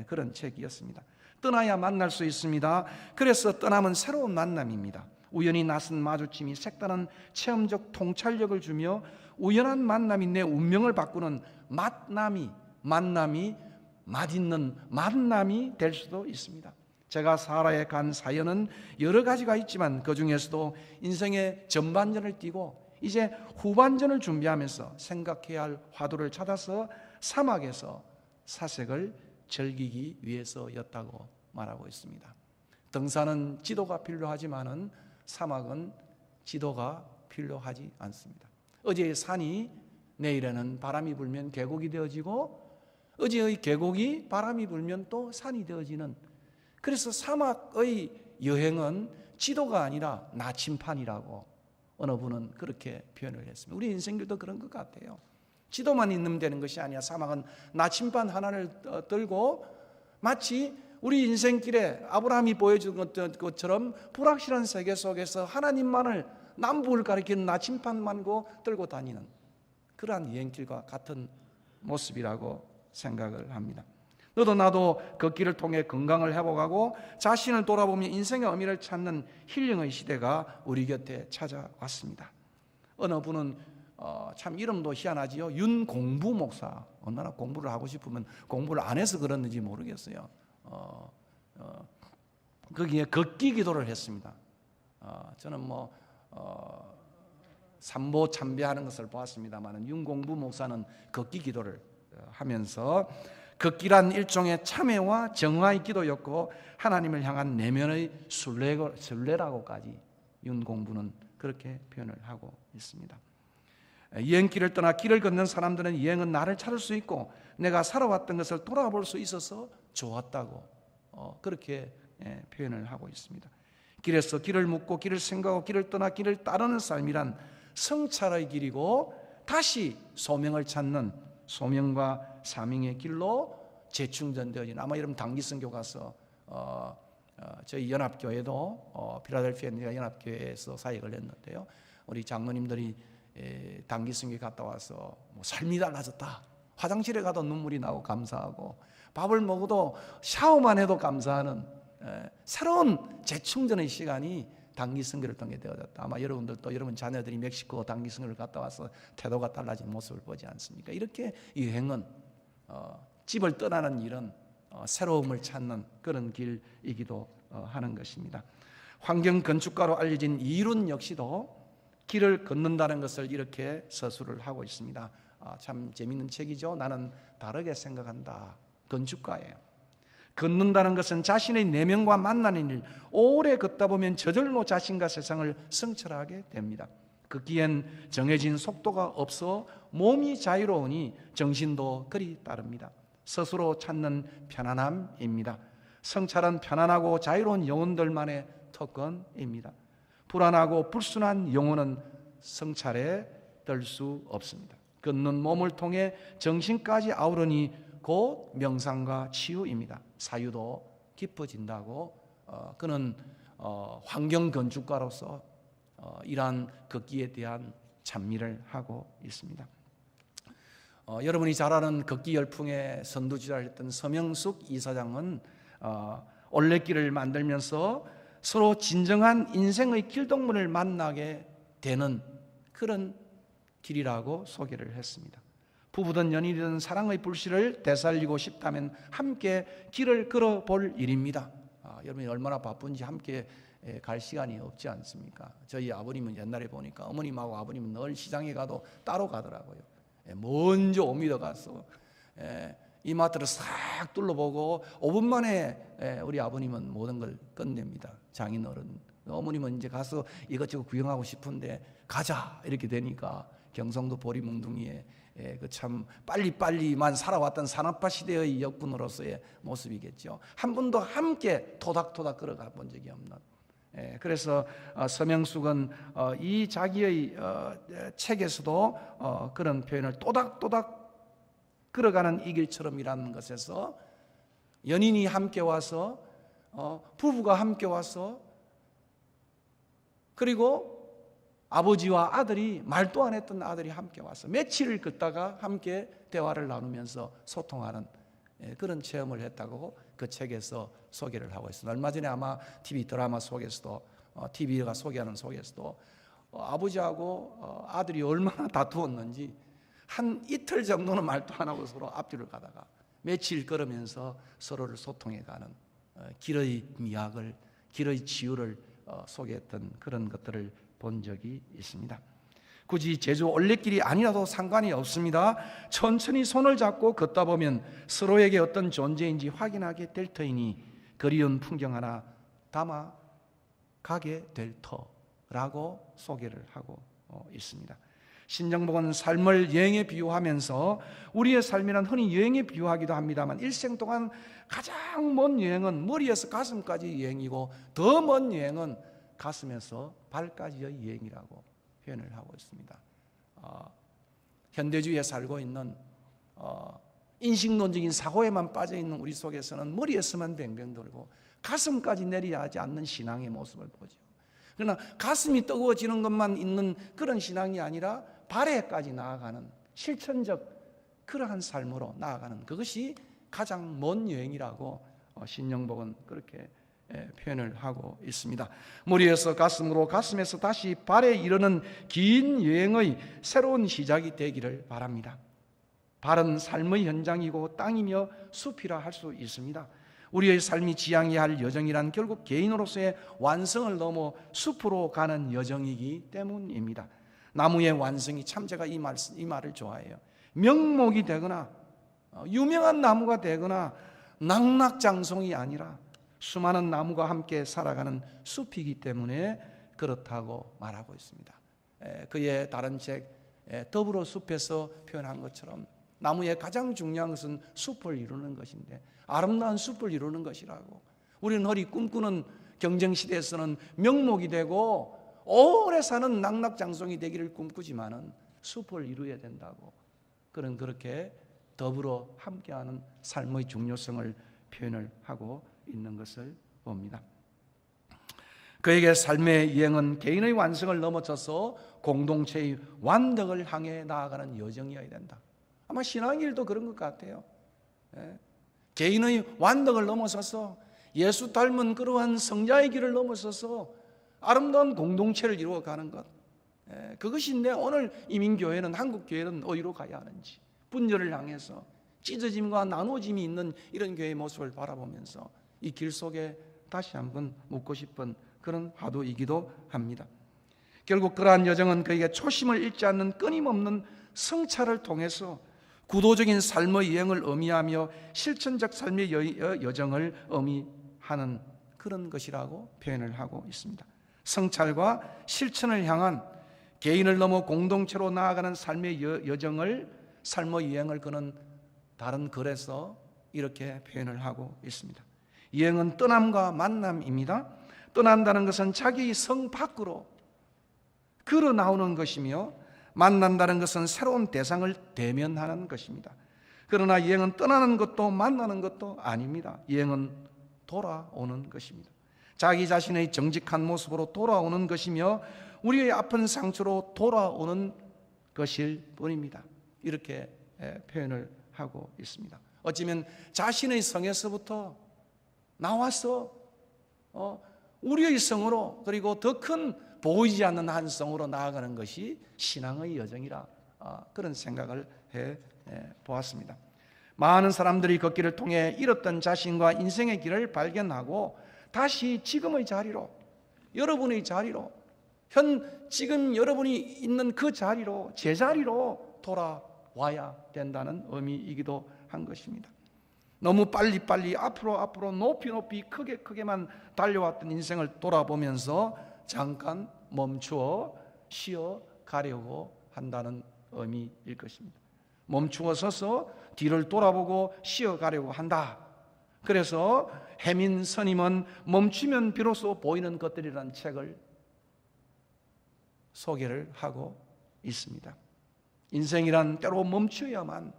그런 책이었습니다. 떠나야 만날 수 있습니다. 그래서 떠남은 새로운 만남입니다. 우연히 낯선 마주침이 색다른 체험적 통찰력을 주며 우연한 만남이 내 운명을 바꾸는 만남이 맛있는 만남이 될 수도 있습니다. 제가 사하라에 간 사연은 여러 가지가 있지만 그 중에서도 인생의 전반전을 뛰고 이제 후반전을 준비하면서 생각해야 할 화두를 찾아서 사막에서 사색을 즐기기 위해서였다고 말하고 있습니다. 등산은 지도가 필요하지만은 사막은 지도가 필요하지 않습니다. 어제의 산이 내일에는 바람이 불면 계곡이 되어지고 어제의 계곡이 바람이 불면 또 산이 되어지는, 그래서 사막의 여행은 지도가 아니라 나침판이라고 어느 분은 그렇게 표현을 했습니다. 우리 인생들도 그런 것 같아요. 지도만 있으면 되는 것이 아니야. 사막은 나침반 하나를 들고 마치 우리 인생길에 아브라함이 보여준 것처럼 불확실한 세계 속에서 하나님만을 남북을 가리키는 나침반만 들고 다니는 그러한 여행길과 같은 모습이라고 생각을 합니다. 너도 나도 그 길을 통해 건강을 회복하고 자신을 돌아보며 인생의 의미를 찾는 힐링의 시대가 우리 곁에 찾아왔습니다. 어느 분은 참 이름도 희한하지요. 윤공부 목사. 얼마나 공부를 하고 싶으면 공부를 안 해서 그랬는지 모르겠어요. 거기에 걷기 기도를 했습니다. 저는 삼보 참배하는 것을 보았습니다만 윤공부 목사는 걷기 기도를 하면서 걷기란 일종의 참회와 정화의 기도였고 하나님을 향한 내면의 순례라고까지 윤공부는 그렇게 표현을 하고 있습니다. 여행길을 떠나 길을 걷는 사람들은 여행은 나를 찾을 수 있고 내가 살아왔던 것을 돌아볼 수 있어서 좋았다고 그렇게 표현을 하고 있습니다. 길에서 길을 묻고 길을 생각하고 길을 떠나 길을 따르는 삶이란 성찰의 길이고 다시 소명을 찾는 소명과 사명의 길로 재충전되어지는, 아마 여러분 단기선교 가서 저희 연합교회도 필라델피아 연합교회에서 사역을 했는데요. 우리 장로님들이 단기선교 갔다 와서 삶이 달라졌다. 화장실에 가도 눈물이 나고 감사하고 밥을 먹어도 샤워만 해도 감사하는 새로운 재충전의 시간이 단기선교를 통해 되어졌다. 아마 여러분들도 여러분 자녀들이 멕시코 단기선교를 갔다 와서 태도가 달라진 모습을 보지 않습니까? 이렇게 여행은 집을 떠나는 일은 새로움을 찾는 그런 길이기도 하는 것입니다. 환경 건축가로 알려진 이룬 역시도 길을 걷는다는 것을 이렇게 서술을 하고 있습니다. 참 재미있는 책이죠. 나는 다르게 생각한다. 건축가예요. 걷는다는 것은 자신의 내면과 만나는 일, 오래 걷다 보면 저절로 자신과 세상을 성찰하게 됩니다. 걷기엔 정해진 속도가 없어 몸이 자유로우니 정신도 그리 따릅니다. 스스로 찾는 편안함입니다. 성찰은 편안하고 자유로운 영혼들만의 특권입니다. 불안하고 불순한 영혼은 성찰에 들 수 없습니다. 걷는 몸을 통해 정신까지 아우르니 곧 명상과 치유입니다. 사유도 깊어진다고 그는 환경 건축가로서 이러한 걷기에 대한 찬미를 하고 있습니다. 여러분이 잘 아는 걷기 열풍의 선두주자를 했던 서명숙 이사장은 올레길을 만들면서 서로 진정한 인생의 길동무를 만나게 되는 그런 길이라고 소개를 했습니다. 부부든 연인이든 사랑의 불씨를 되살리고 싶다면 함께 길을 걸어볼 일입니다. 여러분이 얼마나 바쁜지 함께 갈 시간이 없지 않습니까? 저희 아버님은 옛날에 보니까 어머님하고 아버님은 늘 시장에 가도 따로 가더라고요. 먼저 오미도 가서 이마트를 싹 둘러보고 5분 만에 우리 아버님은 모든 걸 끝냅니다. 장인어른. 어머님은 이제 가서 이것저것 구경하고 싶은데 가자 이렇게 되니까 경상도 보리몽둥이에 그 참 빨리빨리만 살아왔던 산업화 시대의 역군으로서의 모습이겠죠. 한 번도 함께 토닥토닥 걸어가 본 적이 없는. 그래서 서명숙은 이 자기의 책에서도 그런 표현을 또닥또닥 걸어가는 이 길처럼이라는 것에서 연인이 함께 와서 부부가 함께 와서 그리고 아버지와 아들이 말도 안 했던 아들이 함께 와서 며칠을 걷다가 함께 대화를 나누면서 소통하는 그런 체험을 했다고 그 책에서 소개를 하고 있습니다. 얼마 전에 아마 TV 드라마 속에서도 TV가 소개하는 속에서도 아버지하고 아들이 얼마나 다투었는지 한 이틀 정도는 말도 안 하고 서로 앞뒤를 가다가 며칠 걸으면서 서로를 소통해가는 길의 미학을, 길의 지유를 소개했던 그런 것들을 본 적이 있습니다. 굳이 제주 올레길이 아니라도 상관이 없습니다. 천천히 손을 잡고 걷다 보면 서로에게 어떤 존재인지 확인하게 될 터이니 그리운 풍경 하나 담아 가게 될 터라고 소개를 하고 있습니다. 신정복은 삶을 여행에 비유하면서 우리의 삶이란 흔히 여행에 비유하기도 합니다만 일생 동안 가장 먼 여행은 머리에서 가슴까지 여행이고 더 먼 여행은 가슴에서 발까지의 여행이라고 표현을 하고 있습니다. 현대주의에 살고 있는 인식론적인 사고에만 빠져있는 우리 속에서는 머리에서만 뱅뱅 돌고 가슴까지 내려야 하지 않는 신앙의 모습을 보죠. 그러나 가슴이 뜨거워지는 것만 있는 그런 신앙이 아니라 발에까지 나아가는 실천적 그러한 삶으로 나아가는 그것이 가장 먼 여행이라고 신정복은 그렇게 표현을 하고 있습니다. 머리에서 가슴으로, 가슴에서 다시 발에 이르는 긴 여행의 새로운 시작이 되기를 바랍니다. 발은 삶의 현장이고 땅이며 숲이라 할 수 있습니다. 우리의 삶이 지향해야 할 여정이란 결국 개인으로서의 완성을 넘어 숲으로 가는 여정이기 때문입니다. 나무의 완성이, 참 제가 이 말을 좋아해요. 명목이 되거나 유명한 나무가 되거나 낙낙장송이 아니라 수많은 나무가 함께 살아가는 숲이기 때문에 그렇다고 말하고 있습니다. 그의 다른 책 더불어 숲에서 표현한 것처럼 나무의 가장 중요한 것은 숲을 이루는 것인데 아름다운 숲을 이루는 것이라고. 우리는 허리 꿈꾸는 경쟁시대에서는 명목이 되고 오래 사는 낙낙장송이 되기를 꿈꾸지만은 숲을 이루어야 된다고. 그렇게 더불어 함께하는 삶의 중요성을 표현을 하고 있는 것을 봅니다. 그에게 삶의 여행은 개인의 완성을 넘어서서 공동체의 완덕을 향해 나아가는 여정이어야 된다. 아마 신앙일도 그런 것 같아요. 개인의 완덕을 넘어서서 예수 닮은 그러한 성자의 길을 넘어서서 아름다운 공동체를 이루어가는 것. 그것인데 오늘 이민교회는, 한국교회는 어디로 가야 하는지, 분열을 향해서 찢어짐과 나누어짐이 있는 이런 교회의 모습을 바라보면서 이 길 속에 다시 한번 묻고 싶은 그런 화두이기도 합니다. 결국 그러한 여정은 그에게 초심을 잃지 않는 끊임없는 성찰을 통해서 구도적인 삶의 여행을 의미하며 실천적 삶의 여정을 의미하는 그런 것이라고 표현을 하고 있습니다. 성찰과 실천을 향한 개인을 넘어 공동체로 나아가는 삶의 여정을, 삶의 여행을 그는 다른 글에서 이렇게 표현을 하고 있습니다. 여행은 떠남과 만남입니다. 떠난다는 것은 자기의 성 밖으로 걸어 나오는 것이며 만난다는 것은 새로운 대상을 대면하는 것입니다. 그러나 여행은 떠나는 것도 만나는 것도 아닙니다. 여행은 돌아오는 것입니다. 자기 자신의 정직한 모습으로 돌아오는 것이며 우리의 아픈 상처로 돌아오는 것일 뿐입니다. 이렇게 표현을 하고 있습니다. 어쩌면 자신의 성에서부터 나와서 우리의 성으로, 그리고 더 큰 보이지 않는 한 성으로 나아가는 것이 신앙의 여정이라 그런 생각을 해 보았습니다. 많은 사람들이 걷기를 통해 잃었던 자신과 인생의 길을 발견하고 다시 지금의 자리로, 여러분의 자리로, 지금 여러분이 있는 그 자리로, 제자리로 돌아와야 된다는 의미이기도 한 것입니다. 너무 빨리빨리 앞으로 높이 크게만 달려왔던 인생을 돌아보면서 잠깐 멈추어 쉬어 가려고 한다는 의미일 것입니다. 멈추어 서서 뒤를 돌아보고 쉬어 가려고 한다. 그래서 해민 스님은 멈추면 비로소 보이는 것들이라는 책을 소개를 하고 있습니다. 인생이란 때로 멈춰야만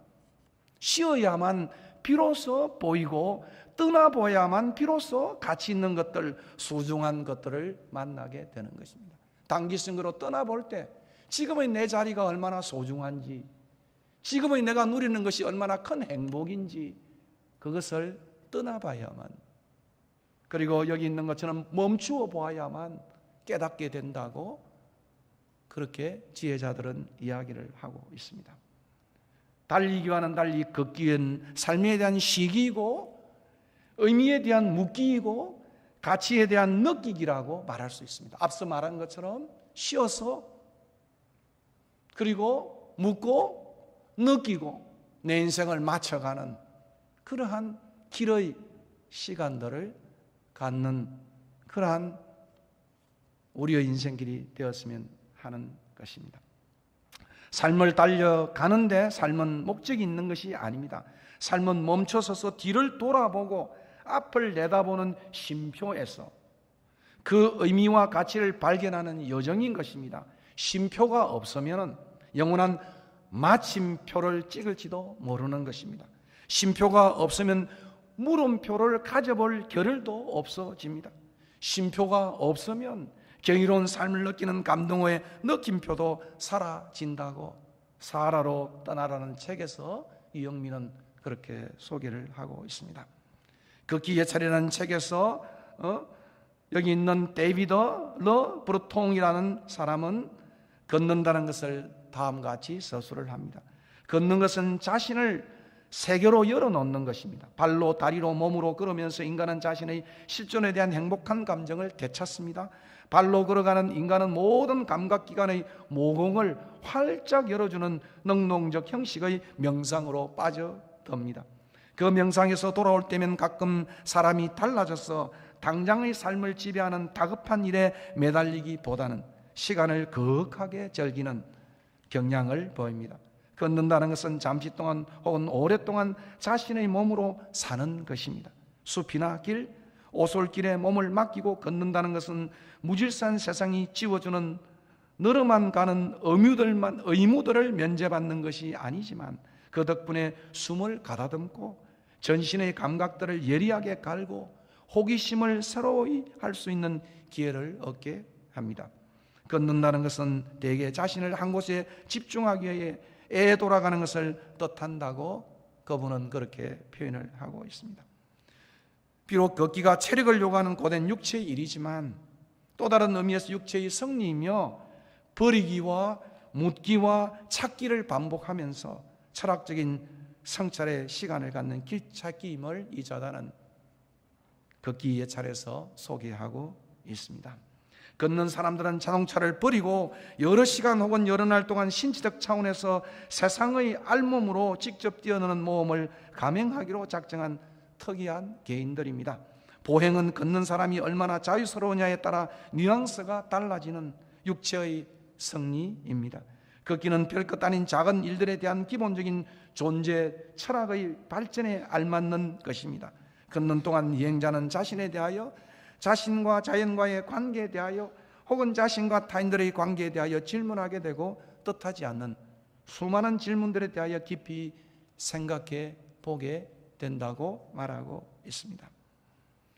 쉬어야만 비로소 보이고 떠나보야만 비로소 가치 있는 것들, 소중한 것들을 만나게 되는 것입니다. 단기성으로 떠나볼 때 지금의 내 자리가 얼마나 소중한지, 지금의 내가 누리는 것이 얼마나 큰 행복인지 그것을 떠나봐야만, 그리고 여기 있는 것처럼 멈추어 보아야만 깨닫게 된다고 그렇게 지혜자들은 이야기를 하고 있습니다. 달리기와는 달리 걷기엔 삶에 대한 시기이고 의미에 대한 묻기이고 가치에 대한 느끼기라고 말할 수 있습니다. 앞서 말한 것처럼 쉬어서 그리고 묻고 느끼고 내 인생을 맞춰가는 그러한 길의 시간들을 갖는 그러한 우리의 인생길이 되었으면 하는 것입니다. 삶을 달려가는데 삶은 목적이 있는 것이 아닙니다. 삶은 멈춰서서 뒤를 돌아보고 앞을 내다보는 쉼표에서 그 의미와 가치를 발견하는 여정인 것입니다. 쉼표가 없으면 영원한 마침표를 찍을지도 모르는 것입니다. 쉼표가 없으면 물음표를 가져볼 겨를도 없어집니다. 쉼표가 없으면 경이로운 삶을 느끼는 감동의 느낌표도 사라진다고 사라로 떠나라는 책에서 이영민은 그렇게 소개를 하고 있습니다. 걷기 예찰이라는 책에서 여기 있는 데이비드 러 브루통이라는 사람은 걷는다는 것을 다음과 같이 서술을 합니다. 걷는 것은 자신을 세계로 열어놓는 것입니다. 발로, 다리로, 몸으로 걸으면서 인간은 자신의 실존에 대한 행복한 감정을 되찾습니다. 발로 걸어가는 인간은 모든 감각기관의 모공을 활짝 열어주는 능동적 형식의 명상으로 빠져듭니다. 그 명상에서 돌아올 때면 가끔 사람이 달라져서 당장의 삶을 지배하는 다급한 일에 매달리기보다는 시간을 거룩하게 즐기는 경향을 보입니다. 걷는다는 것은 잠시 동안 혹은 오랫동안 자신의 몸으로 사는 것입니다. 숲이나 길, 오솔길에 몸을 맡기고 걷는다는 것은 무질서한 세상이 지워주는 늘어만 가는 의무들을 면제받는 것이 아니지만 그 덕분에 숨을 가다듬고 전신의 감각들을 예리하게 갈고 호기심을 새로이 할 수 있는 기회를 얻게 합니다. 걷는다는 것은 대개 자신을 한 곳에 집중하기 위해 애 돌아가는 것을 뜻한다고 그분은 그렇게 표현을 하고 있습니다. 비록 걷기가 체력을 요구하는 고된 육체의 일이지만 또 다른 의미에서 육체의 승리이며 버리기와 묻기와 찾기를 반복하면서 철학적인 성찰의 시간을 갖는 길찾기임을 이 저자는 걷기 예찰에서 소개하고 있습니다. 걷는 사람들은 자동차를 버리고 여러 시간 혹은 여러 날 동안 신체적 차원에서 세상의 알몸으로 직접 뛰어드는 모험을 감행하기로 작정한 특이한 개인들입니다. 보행은 걷는 사람이 얼마나 자유스러우냐에 따라 뉘앙스가 달라지는 육체의 승리입니다. 걷기는 별것 아닌 작은 일들에 대한 기본적인 존재 철학의 발전에 알맞는 것입니다. 걷는 동안 여행자는 자신에 대하여, 자신과 자연과의 관계에 대하여 혹은 자신과 타인들의 관계에 대하여 질문하게 되고 뜻하지 않는 수많은 질문들에 대하여 깊이 생각해 보게 된다고 말하고 있습니다.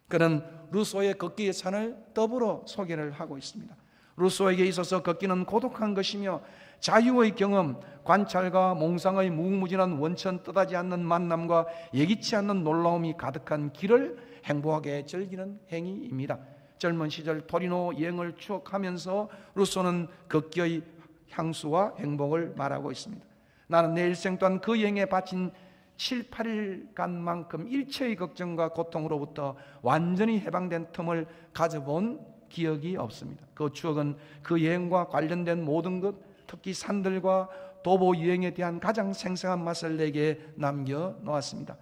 그는 루소의 걷기 예찬을 더불어 소개를 하고 있습니다. 루소에게 있어서 걷기는 고독한 것이며 자유의 경험, 관찰과 몽상의 무궁무진한 원천, 뜻하지 않는 만남과 예기치 않는 놀라움이 가득한 길을 행복하게 즐기는 행위입니다. 젊은 시절 토리노 여행을 추억하면서 루소는 걷기의 향수와 행복을 말하고 있습니다. 나는 내 일생 또한 그 여행에 바친 7, 8일간만큼 일체의 걱정과 고통으로부터 완전히 해방된 틈을 가져본 기억이 없습니다. 그 추억은 그 여행과 관련된 모든 것, 특히 산들과 도보 여행에 대한 가장 생생한 맛을 내게 남겨놓았습니다.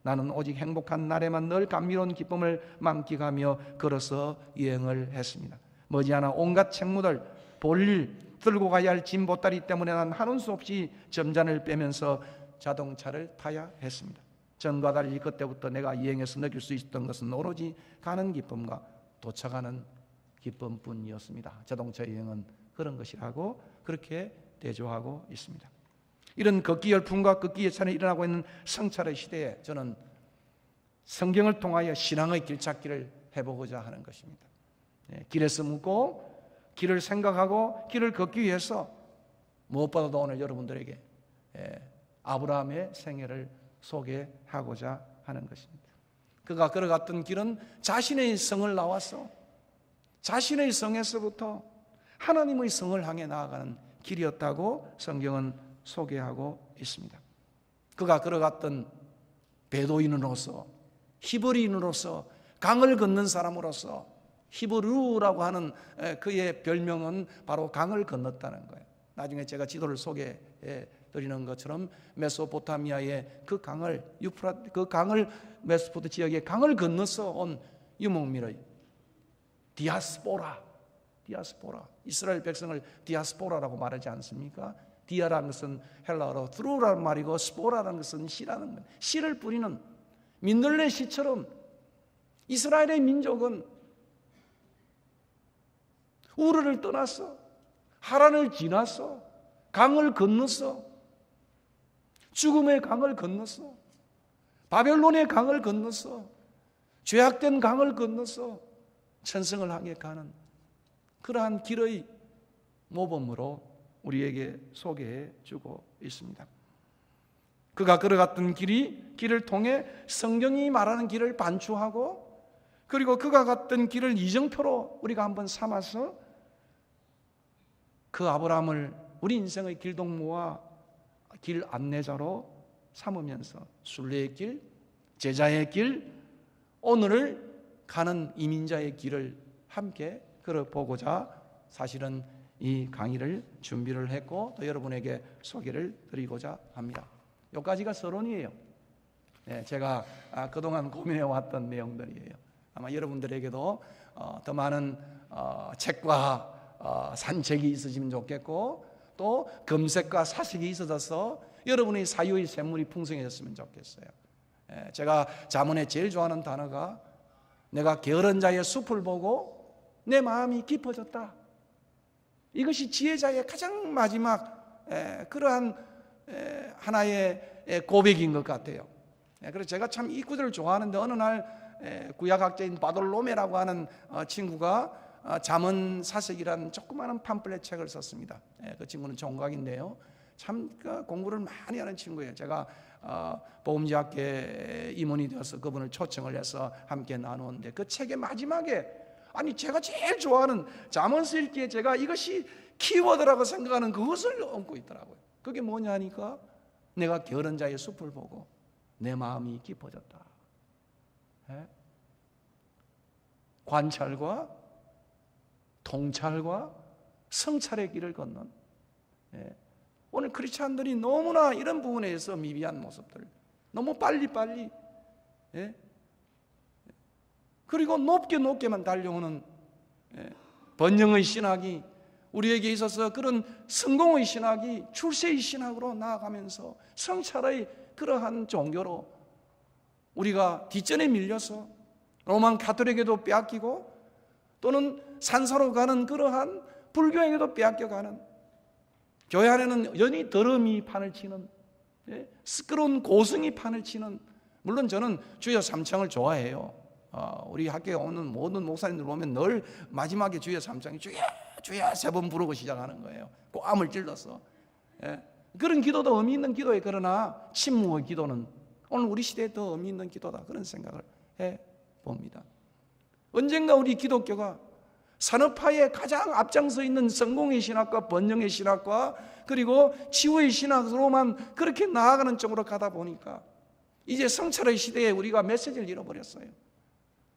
나는 오직 행복한 날에만 늘 감미로운 기쁨을 만끽하며 걸어서 여행을 했습니다. 머지않아 온갖 책무들, 볼일, 들고 가야 할 짐 보따리 때문에 난 하는 수 없이 점잔을 빼면서 자동차를 타야 했습니다. 전과 달리 그때부터 내가 여행에서 느낄 수 있었던 것은 오로지 가는 기쁨과 도착하는 기쁨뿐이었습니다. 자동차 여행은 그런 것이라고 그렇게 대조하고 있습니다. 이런 극기 열풍과 극기 예찬이 일어나고 있는 성찰의 시대에 저는 성경을 통하여 신앙의 길찾기를 해보고자 하는 것입니다. 길에서 묻고 길을 생각하고 길을 걷기 위해서 무엇보다도 오늘 여러분들에게 아브라함의 생애를 소개하고자 하는 것입니다. 그가 걸어갔던 길은 자신의 성을 나와서 자신의 성에서부터 하나님의 성을 향해 나아가는 길이었다고 성경은 소개하고 있습니다. 그가 걸어갔던 베도인으로서, 히브리인으로서, 강을 건넌 사람으로서, 히브루라고 하는 그의 별명은 바로 강을 건넜다는 거예요. 나중에 제가 지도를 소개해 드리는 것처럼 메소포타미아의 그 강을 메소포트 지역의 강을 건너서 온 유목민의 디아스포라, 이스라엘 백성을 디아스포라라고 말하지 않습니까? 디아라는 것은 헬라어로 트루라는 말이고 스포라라는 것은 씨라는 말. 씨를 뿌리는 민들레 씨처럼 이스라엘의 민족은 우르를 떠났어, 하란을 지났어, 강을 건넜어, 죽음의 강을 건넜어, 바벨론의 강을 건넜어, 죄악된 강을 건넜어 천성을 향해 가는 그러한 길의 모범으로 우리에게 소개해 주고 있습니다. 그가 걸어갔던 길을 통해 성경이 말하는 길을 반추하고, 그리고 그가 갔던 길을 이정표로 우리가 한번 삼아서 그 아브라함을 우리 인생의 길동무와 길 안내자로 삼으면서 순례의 길, 제자의 길, 오늘을 가는 이민자의 길을 함께 걸어보고자 사실은 이 강의를 준비를 했고 또 여러분에게 소개를 드리고자 합니다. 여기까지가 서론이에요. 제가 그동안 고민해왔던 내용들이에요. 아마 여러분들에게도 더 많은 책과 산책이 있으시면 좋겠고 또 검색과 사색이 있어져서 여러분의 사유의 샘물이 풍성해졌으면 좋겠어요. 제가 잠언에 제일 좋아하는 단어가 내가 게으른 자의 숲을 보고 내 마음이 깊어졌다. 이것이 지혜자의 가장 마지막 그러한 하나의 고백인 것 같아요. 그래서 제가 참 이 구절을 좋아하는데 어느 날 구약학자인 바돌로메라고 하는 친구가 잠언 사색이라는 조그마한 팜플렛 책을 썼습니다. 그 친구는 종각인데요. 참 공부를 많이 하는 친구예요. 제가 보험제학회 임원이 되어서 그분을 초청을 해서 함께 나누었는데 그 책의 마지막에 제가 제일 좋아하는 잠언 읽기에 제가 이것이 키워드라고 생각하는 그것을 얹고 있더라고요. 그게 뭐냐 하니까 내가 게으른 자의 숲을 보고 내 마음이 깊어졌다. 관찰과 통찰과 성찰의 길을 걷는 오늘 크리스찬들이 너무나 이런 부분에서 미비한 모습들, 너무 빨리빨리 그리고 높게만 달려오는 번영의 신학이 우리에게 있어서 그런 성공의 신학이 출세의 신학으로 나아가면서 성찰의 그러한 종교로 우리가 뒷전에 밀려서 로만 가톨릭에도 빼앗기고 또는 산사로 가는 그러한 불교에게도 빼앗겨가는, 교회 안에는 연히 더러움이 판을 치는 시끄러운 고승이 판을 치는, 물론 저는 주여 삼창을 좋아해요. 우리 학교에 오는 모든 목사님들 보면 늘 마지막에 주여 삼창이 주여 주여 3번 부르고 시작하는 거예요. 뺨을 찔러서. 그런 기도도 의미 있는 기도예요. 그러나 침묵의 기도는 오늘 우리 시대에 더 의미 있는 기도다, 그런 생각을 해봅니다. 언젠가 우리 기독교가 산업화에 가장 앞장서 있는 성공의 신학과 번영의 신학과 그리고 치유의 신학으로만 그렇게 나아가는 쪽으로 가다 보니까 이제 성찰의 시대에 우리가 메시지를 잃어버렸어요.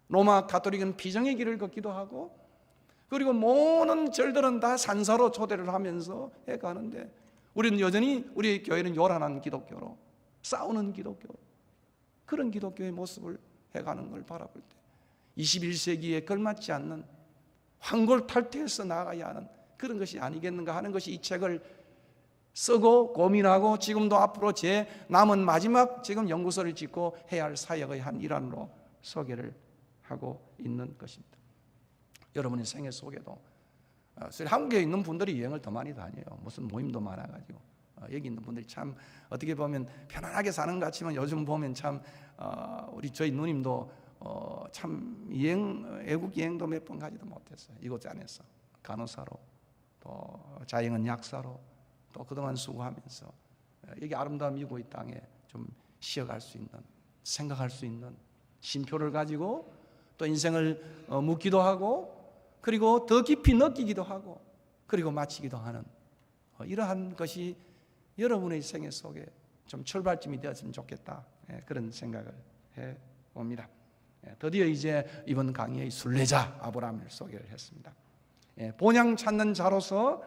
로마 가톨릭은 비정의 길을 걷기도 하고 그리고 모든 절들은 다 산사로 초대를 하면서 해가는데 우리는 여전히 우리 교회는 요란한 기독교로, 싸우는 기독교로, 그런 기독교의 모습을 해가는 걸 바라볼 때 21세기에 걸맞지 않는 황골탈퇴해서 나아가야 하는 그런 것이 아니겠는가 하는 것이 이 책을 쓰고 고민하고 지금도 앞으로 제 남은 마지막 지금 연구소를 짓고 해야 할 사역의 한 일환으로 소개를 하고 있는 것입니다. 여러분의 생애 속에도 한국에 있는 분들이 여행을 더 많이 다녀요. 무슨 모임도 많아가지고 여기 있는 분들이 참 어떻게 보면 편안하게 사는 것 같지만 요즘 보면 참 저희 누님도 참 외국 여행도 몇 번 가지도 못했어요. 이곳 안에서 간호사로 또 자영은 약사로 또 그동안 수고하면서 여기 아름다운 미국의 땅에 좀 쉬어갈 수 있는, 생각할 수 있는 쉼표를 가지고 또 인생을 묻기도 하고 그리고 더 깊이 느끼기도 하고 그리고 마치기도 하는 이러한 것이 여러분의 생애 속에 좀 출발점이 되었으면 좋겠다, 그런 생각을 해봅니다. 드디어 이제 이번 강의의 순례자 아브라함을 소개를 했습니다. 본향 찾는 자로서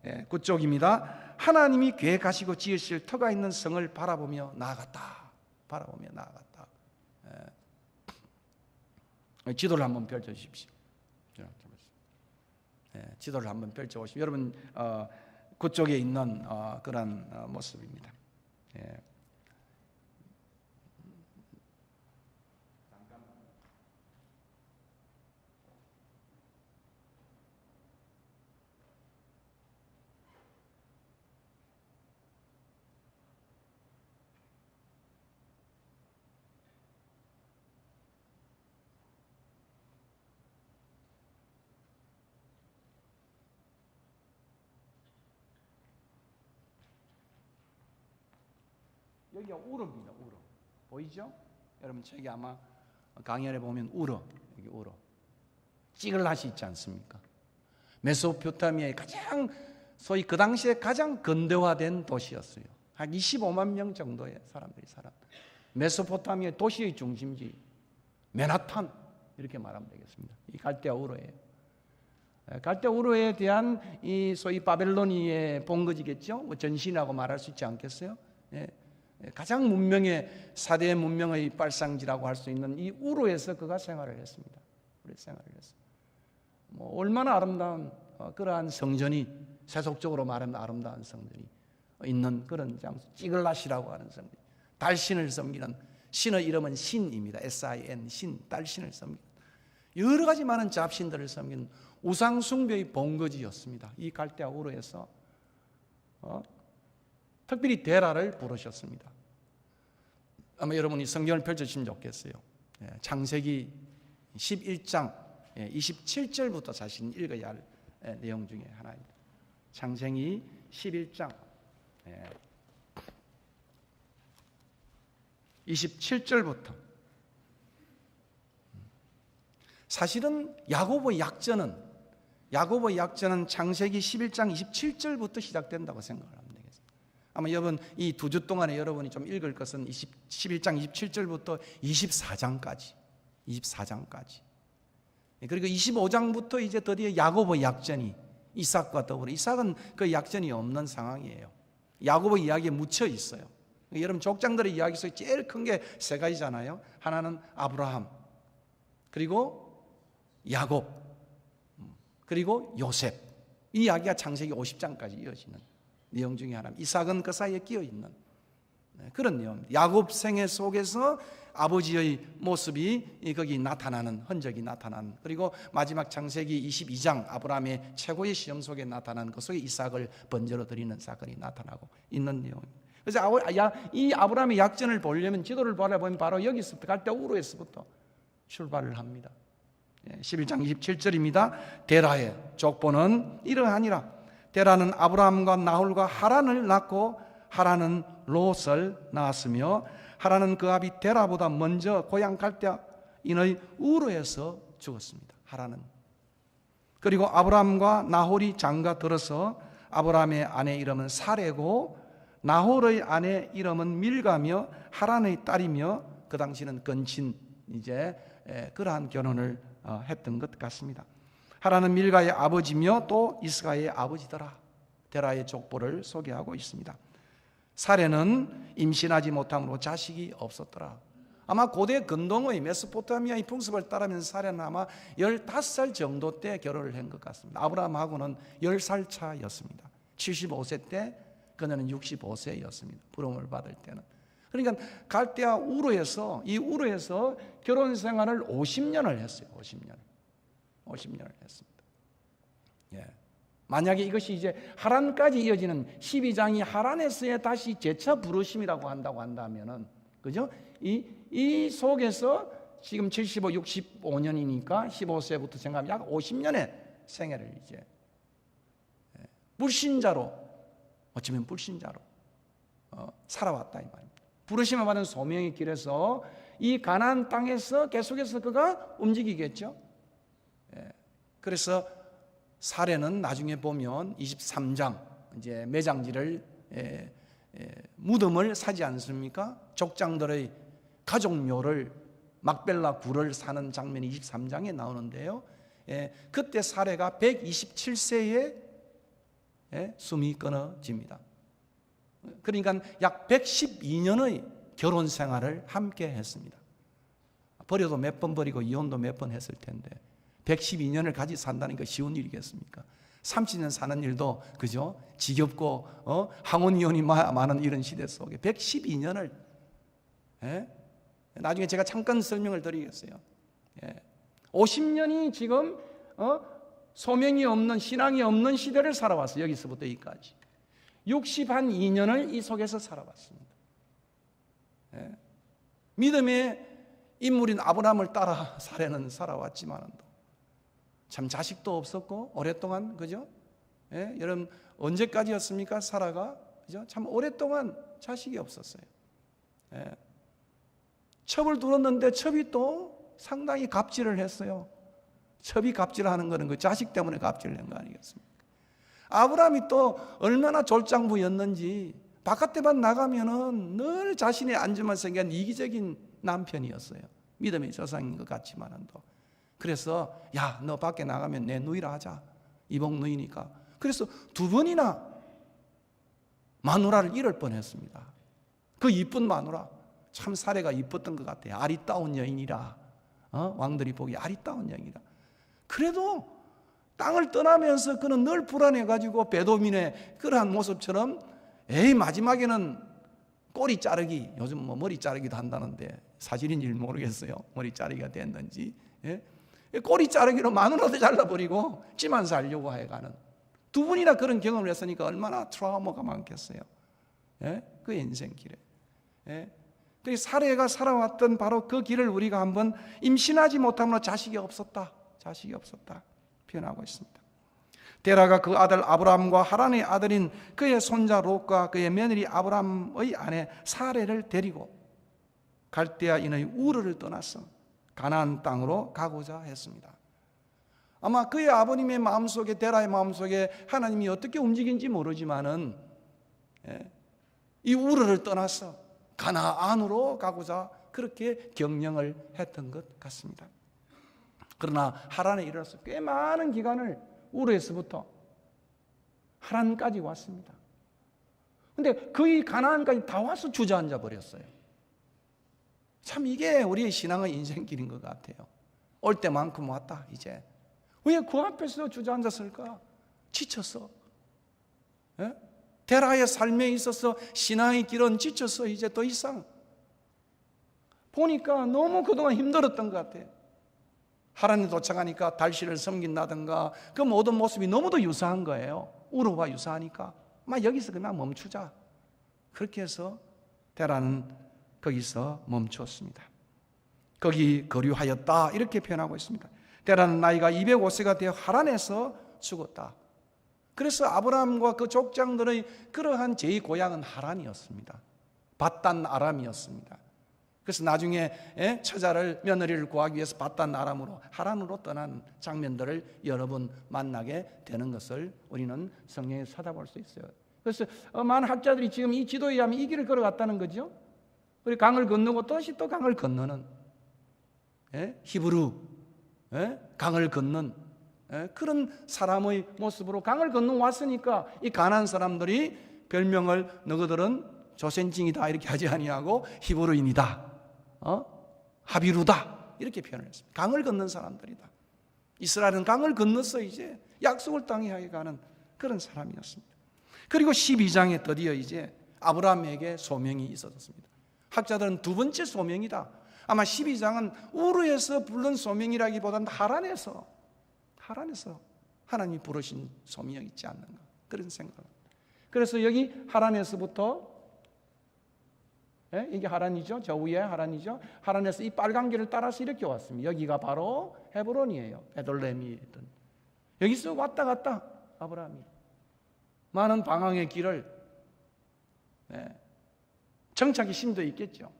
9쪽입니다. 하나님이 계획하시고 지으실 터가 있는 성을 바라보며 나아갔다. 바라보며 나아갔다. 지도를 한번 펼쳐주십시오. 지도를 한번 펼쳐보시면 여러분 그쪽에 있는 그런 모습입니다. 여기가 우르입니다. 우르 보이죠? 여러분 책이 아마 강연에 보면 우르, 여기 우르 찌글랏이 있지 않습니까? 메소포타미아의 가장 소위 그 당시에 가장 근대화된 도시였어요. 한 25만 명 정도의 사람들이 살았다. 메소포타미아의 도시의 중심지 맨하탄 이렇게 말하면 되겠습니다. 이 갈대아 우르예요. 갈대아 우르에 대한 이 소위 바벨론의 본거지겠죠? 뭐 전신이라고 말할 수 있지 않겠어요? 가장 문명의 4대 문명의 발상지라고 할 수 있는 이 우르에서 그가 생활을 했습니다. 생활을 했어요. 뭐 얼마나 아름다운 그러한 성전이 세속적으로 말하면 아름다운 성전이 있는 그런 장소, 찌글랏이라고 하는 성전. 달신을 섬기는 신의 이름은 신입니다. S-I-N 신, 달신을 섬기는 여러 가지 많은 잡신들을 섬기는 우상 숭배의 본거지였습니다. 이 갈대아 우르에서 특별히 데라를 부르셨습니다. 아마 여러분이 성경을 펼쳐주시면 좋겠어요. 창세기 11장 27절부터 자신 읽어야 할 내용 중에 하나입니다. 창세기 11장 27절부터 사실은 야고보의 약전은 창세기 11장 27절부터 시작된다고 생각을 합니다. 아마 여러분 이 2주 동안에 여러분이 좀 읽을 것은 11장 27절부터 24장까지 그리고 25장부터 이제 드디어 야고보의 약전이 이삭과 더불어 이삭은 그 약전이 없는 상황이에요. 야고보 이야기에 묻혀 있어요. 여러분 족장들의 이야기 속에 제일 큰 게 세 가지잖아요. 하나는 아브라함, 그리고 야곱, 그리고 요셉. 이 이야기가 창세기 50장까지 이어지는 내용 중에 하나입니다. 이삭은 그 사이에 끼어 있는 그런 내용입니다. 야곱 생애 속에서 아버지의 모습이 거기 나타나는 흔적이 나타난, 그리고 마지막 창세기 22장 아브라함의 최고의 시험 속에 나타난 그 속에 이삭을 번제로 드리는 사건이 나타나고 있는 내용입니다. 그래서 이 아브라함의 약전을 보려면 지도를 바라보면 바로 여기서부터 갈대아 우르에서부터 출발을 합니다. 11장 27절입니다. 데라의 족보는 이러하니라. 데라는 아브라함과 나홀과 하란을 낳고 하란은 롯을 낳았으며 하란은 그 아비 데라보다 먼저 고향 갈대아인의 우르에서 죽었습니다. 하란은. 그리고 아브라함과 나홀이 장가 들어서 아브라함의 아내 이름은 사레고 나홀의 아내 이름은 밀가며 하란의 딸이며 그 당시는 근친 이제 그러한 결혼을 했던 것 같습니다. 하란은 밀가의 아버지며 또 이스가의 아버지더라. 데라의 족보를 소개하고 있습니다. 사레는 임신하지 못함으로 자식이 없었더라. 아마 고대 근동의 메소포타미아의 풍습을 따르면 사레는 아마 15살 정도 때 결혼을 한 것 같습니다. 아브라함하고는 10살 차였습니다. 75세 때 그녀는 65세였습니다. 부름을 받을 때는. 그러니까 갈대아 우르에서 이 우르에서 결혼 생활을 50년을 했어요. 50년을 했습니다. 만약에 이것이 이제 하란까지 이어지는 12장이 하란에서의 다시 재차 부르심이라고 한다고 한다면은, 그죠? 이 속에서 지금 75, 65년이니까 15세부터 생각하면 약 50년의 생애를 이제 불신자로, 어쩌면 불신자로 살아왔다 이 말입니다. 부르심을 받은 소명의 길에서 이 가나안 땅에서 계속해서 그가 움직이겠죠. 그래서 사례는 나중에 보면 23장 이제 매장지를 무덤을 사지 않습니까? 족장들의 가족묘를 막벨라 굴을 사는 장면이 23장에 나오는데요. 그때 사례가 127세에 숨이 끊어집니다. 그러니까 약 112년의 결혼 생활을 함께 했습니다. 버려도 몇 번 버리고 이혼도 몇 번 했을 텐데 112년을 같이 산다는 게 쉬운 일이겠습니까? 30년 사는 일도 그죠? 지겹고 항혼이혼이 많은 이런 시대 속에 112년을 나중에 제가 잠깐 설명을 드리겠어요. 50년이 지금 소명이 없는, 신앙이 없는 시대를 살아왔어요. 여기서부터 여기까지 62년을 이 속에서 살아왔습니다. 믿음의 인물인 아브라함을 따라 사례는 살아왔지만도 참 자식도 없었고 오랫동안, 그죠? 여러분 언제까지였습니까? 사라가, 그죠? 참 오랫동안 자식이 없었어요. 첩을 두었는데 첩이 또 상당히 갑질을 했어요. 첩이 갑질하는 거는 그 자식 때문에 갑질을 한 거 아니겠습니까? 아브라함이 또 얼마나 졸장부였는지 바깥에만 나가면은 늘 자신의 안전만 생각한 이기적인 남편이었어요. 믿음의 조상인 것 같지만도. 그래서 야, 너 밖에 나가면 내 누이라 하자. 이복 누이니까. 그래서 2번이나 마누라를 잃을 뻔했습니다. 그 이쁜 마누라, 참 사례가 이뻤던 것 같아요. 아리따운 여인이라, 왕들이 보기에 아리따운 여인이라. 그래도 땅을 떠나면서 그는 늘 불안해가지고 베도민의 그러한 모습처럼 마지막에는 꼬리 자르기, 요즘 뭐 머리 자르기도 한다는데 사실인지 모르겠어요. 머리 자르기가 됐는지. 꼬리 자르기로 마누라도 잘라버리고 지만 살려고 해가는 2분이나 그런 경험을 했으니까 얼마나 트라우마가 많겠어요. 그 인생길에. 사례가 살아왔던 바로 그 길을 우리가 한번 임신하지 못함으로 자식이 없었다 표현하고 있습니다. 데라가 그 아들 아브람과 하란의 아들인 그의 손자 롯과 그의 며느리 아브람의 아내 사례를 데리고 갈대아인의 우르를 떠나서 가나안 땅으로 가고자 했습니다. 아마 그의 아버님의 마음속에, 데라의 마음속에 하나님이 어떻게 움직인지 모르지만은 이 우르를 떠나서 가나안으로 가고자 그렇게 경영을 했던 것 같습니다. 그러나 하란에 이르러서 꽤 많은 기간을 우르에서부터 하란까지 왔습니다. 근데 거의 가나안까지 다 와서 주저앉아 버렸어요. 참 이게 우리의 신앙의 인생길인 것 같아요. 올 때만큼 왔다 이제. 왜 그 앞에서 주저앉았을까? 지쳤어. 데라의 삶에 있어서 신앙의 길은 지쳤어. 이제 더 이상 보니까 너무 그동안 힘들었던 것 같아요. 하란에 도착하니까 달시를 섬긴다든가 그 모든 모습이 너무도 유사한 거예요. 우르와 유사하니까 여기서 그냥 멈추자. 그렇게 해서 데라는 거기서 멈추었습니다. 거기 거류하였다 이렇게 표현하고 있습니다. 데라는 나이가 205세가 되어 하란에서 죽었다. 그래서 아브라함과 그 족장들의 그러한 제2고향은 하란이었습니다. 밧단 아람이었습니다. 그래서 나중에 처자를, 며느리를 구하기 위해서 밧단 아람으로 하란으로 떠난 장면들을 여러 번 만나게 되는 것을 우리는 성경에서 찾아볼 수 있어요. 그래서 많은 학자들이 지금 이 지도에 의하면 이 길을 걸어갔다는 거죠. 우리 강을 건너고 다시 또 강을 건너는 히브루 강을 건넌 그런 사람의 모습으로 강을 건너 왔으니까 이 가나안 사람들이 별명을 너희들은 조센징이다 이렇게 하지 아니하고 히브루인이다, 하비루다 이렇게 표현을 했습니다. 강을 건넌 사람들이다. 이스라엘은 강을 건너서 이제 약속을 땅에 가는 그런 사람이었습니다. 그리고 12장에 드디어 이제 아브라함에게 소명이 있어졌습니다. 학자들은 2번째 소명이다. 아마 12장은 우르에서 부른 소명이라기보다는 하란에서 하나님이 부르신 소명이 있지 않는가, 그런 생각을. 그래서 여기 하란에서부터, 이게 하란이죠. 저 위에 하란이죠. 하란에서 이 빨간 길을 따라서 이렇게 왔습니다. 여기가 바로 헤브론이에요. 베들레헴이 있던. 여기서 왔다 갔다 아브라함이 많은 방황의 길을, 정착이 심도 있겠죠.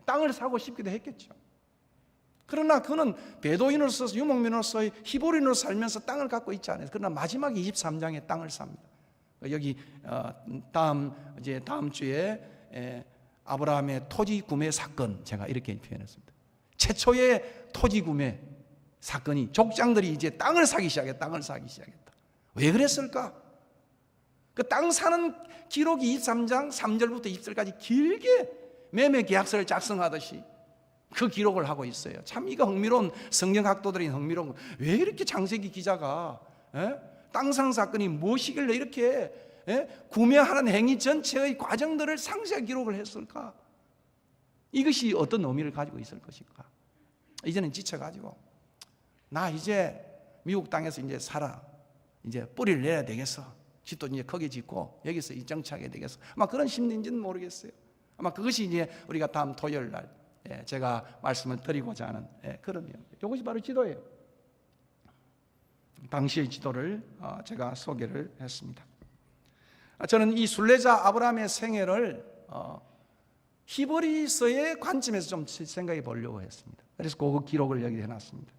땅을 사고 싶기도 했겠죠. 그러나 그는 배도인으로서, 유목민으로서, 히브리인으로 살면서 땅을 갖고 있지 않아요. 그러나 마지막 23장에 땅을 삽니다. 여기 다음 주에 아브라함의 토지 구매 사건, 제가 이렇게 표현했습니다. 최초의 토지 구매 사건이, 족장들이 이제 땅을 사기 시작했다. 왜 그랬을까? 그 땅 사는 기록이 23장 3절부터 20절까지 길게 매매 계약서를 작성하듯이 그 기록을 하고 있어요. 참 이거 흥미로운, 성경학도들이 흥미로운, 왜 이렇게 창세기 기자가 땅 사는 사건이 무엇이길래 이렇게 구매하는 행위 전체의 과정들을 상세하게 기록을 했을까? 이것이 어떤 의미를 가지고 있을 것인가? 이제는 지쳐가지고 나 이제 미국 땅에서 이제 살아, 이제 뿌리를 내야 되겠어, 집도 이제 크게 짓고 여기서 정착해야 되겠어, 아마 그런 심리인지는 모르겠어요. 아마 그것이 이제 우리가 다음 토요일 날 제가 말씀을 드리고자 하는 그런 내용입니다. 이것이 바로 지도예요. 당시의 지도를 제가 소개를 했습니다. 저는 이 순례자 아브라함의 생애를 히브리서의 관점에서 좀 생각해 보려고 했습니다. 그래서 그 기록을 여기 해놨습니다.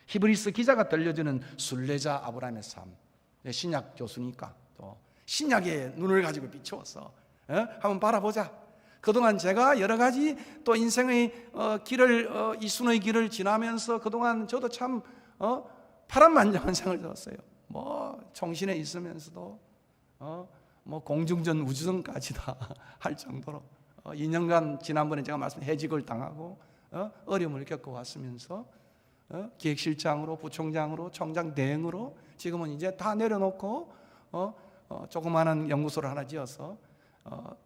히브리서 기자가 들려주는 순례자 아브라함의 삶. 신약 교수니까 또 신약의 눈을 가지고 비추어서 한번 바라보자. 그동안 제가 여러 가지 또 인생의 길을, 이순의 길을 지나면서 그동안 저도 참 파란만장한 생을 들었어요. 뭐 총신에 있으면서도 뭐 공중전 우주선까지 다 할 정도로 2년간 지난번에 제가 말씀드린 해직을 당하고 어려움을 겪어왔으면서 기획실장으로, 부총장으로, 총장 대행으로 지금은 이제 다 내려놓고 조그마한 연구소를 하나 지어서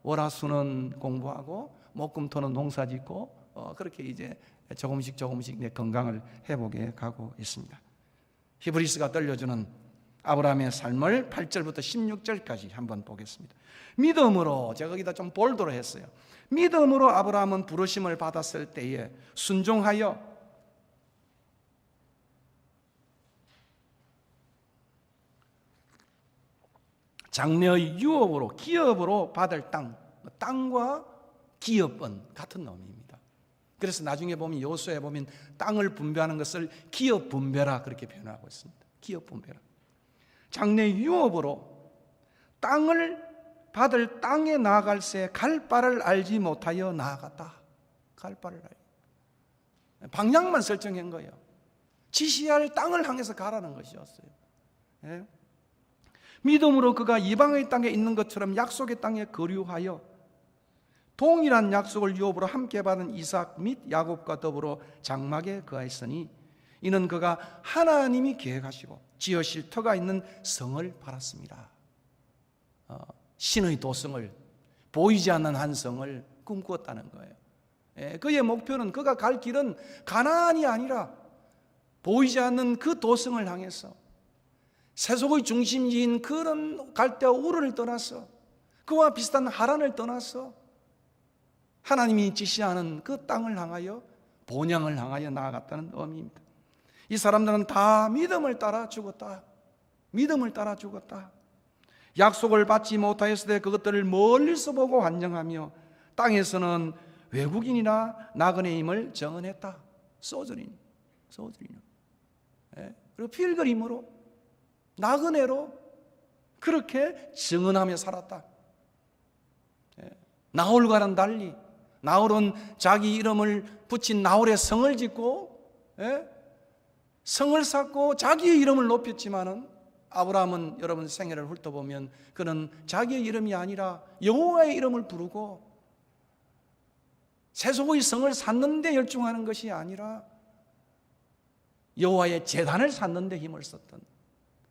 월화수는 공부하고 목금토는 농사짓고 그렇게 이제 조금씩 내 건강을 회복해 가고 있습니다. 히브리서가 들려주는 아브라함의 삶을 8절부터 16절까지 한번 보겠습니다. 믿음으로, 제가 거기다 좀 볼드로 했어요. 믿음으로 아브라함은 부르심을 받았을 때에 순종하여 장래의 유업으로, 기업으로 받을 땅과 기업은 같은 의미입니다. 그래서 나중에 보면 여호수아에 보면 땅을 분배하는 것을 기업 분배라 그렇게 표현하고 있습니다. 기업 분배라. 장래 유업으로 땅을 받을 땅에 나아갈새 갈 바를 알지 못하여 나아갔다. 갈 바를 알지. 방향만 설정한 거예요. 지시할 땅을 향해서 가라는 것이었어요. 예? 믿음으로 그가 이방의 땅에 있는 것처럼 약속의 땅에 거류하여 동일한 약속을 유업으로 함께 받은 이삭 및 야곱과 더불어 장막에 거하였으니 이는 그가 하나님이 계획하시고 지으실 터가 있는 성을 바랐습니다. 신의 도성을, 보이지 않는 한 성을 꿈꾸었다는 거예요. 그의 목표는, 그가 갈 길은 가나안이 아니라 보이지 않는 그 도성을 향해서 세속의 중심지인 그런 갈대와 우르를 떠나서 그와 비슷한 하란을 떠나서 하나님이 지시하는 그 땅을 향하여, 본향을 향하여 나아갔다는 의미입니다. 이 사람들은 다 믿음을 따라 죽었다. 믿음을 따라 죽었다. 약속을 받지 못하였을 때 그것들을 멀리서 보고 환영하며 땅에서는 외국인이나 나그네임을 정언했다. 소저린. 그리고 필그림으로, 나그네로 그렇게 증언하며 살았다. 나홀과는 달리 나홀은 자기 이름을 붙인 나홀의 성을 짓고 성을 쌓고 자기의 이름을 높였지만은 아브라함은 여러분 생애를 훑어보면 그는 자기의 이름이 아니라 여호와의 이름을 부르고 세속의 성을 쌓는 데 열중하는 것이 아니라 여호와의 제단을 쌓는 데 힘을 썼던.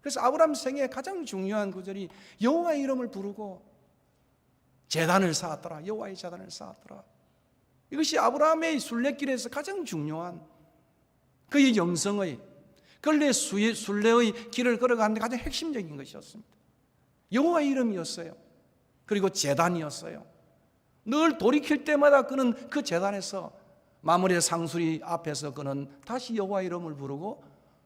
그래서 아브라함 생애의 가장 중요한 구절이 여호와의 이름을 부르고 제단을 쌓았더라. 여호와의 제단을 쌓았더라. 이것이 아브라함의 순례길에서 가장 중요한 그의 영성의, 근래 순례의 길을 걸어가는데 가장 핵심적인 것이었습니다. 여호와의 이름이었어요. 그리고 제단이었어요. 늘 돌이킬 때마다 그는 그 제단에서 마무리의 상수리 앞에서 그는 다시 여호와의 이름을 부르고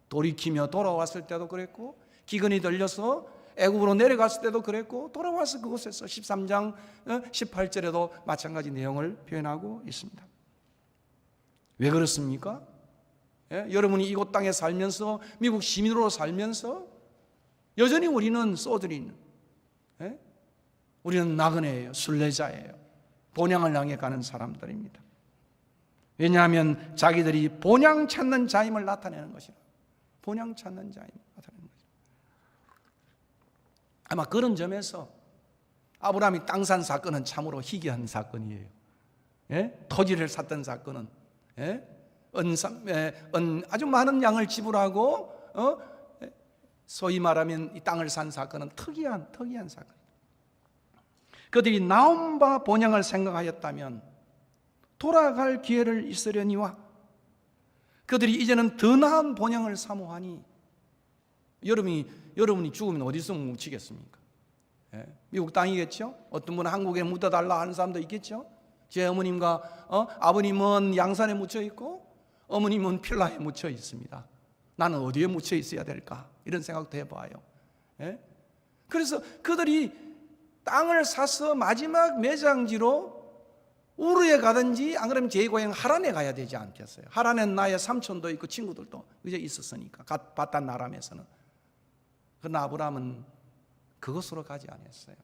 돌이키며 돌아왔을 때도 그랬고, 기근이 들려서 애굽으로 내려갔을 때도 그랬고, 돌아와서 그곳에서 13장 18절에도 마찬가지 내용을 표현하고 있습니다. 왜 그렇습니까? 여러분이 이곳 땅에 살면서, 미국 시민으로 살면서 여전히 우리는 소드린, 우리는 나그네예요. 순례자예요. 본향을 향해 가는 사람들입니다. 왜냐하면 자기들이 본향 찾는 자임을 나타내는 것이라. 본향 찾는 자임을 나타내는 것이라. 아마 그런 점에서 아브라함이 땅 산 사건은 참으로 희귀한 사건이에요. 토지를 샀던 사건은, 아주 많은 양을 지불하고 소위 말하면 이 땅을 산 사건은 특이한 사건. 그들이 나온 바 본향을 생각하였다면 돌아갈 기회를 있으려니와, 그들이 이제는 더 나은 본향을 사모하니, 여러분이 죽으면 어디서 묻히겠습니까? 미국 땅이겠죠? 어떤 분은 한국에 묻어달라 하는 사람도 있겠죠? 제 어머님과 아버님은 양산에 묻혀 있고 어머님은 필라에 묻혀 있습니다. 나는 어디에 묻혀 있어야 될까? 이런 생각도 해봐요. 그래서 그들이 땅을 사서 마지막 매장지로 우르에 가든지, 안 그러면 제 고향 하란에 가야 되지 않겠어요? 하란엔 나의 삼촌도 있고 친구들도 이제 있었으니까, 바단 나람에서는. 그러나 아브라함은 그것으로 가지 않았어요.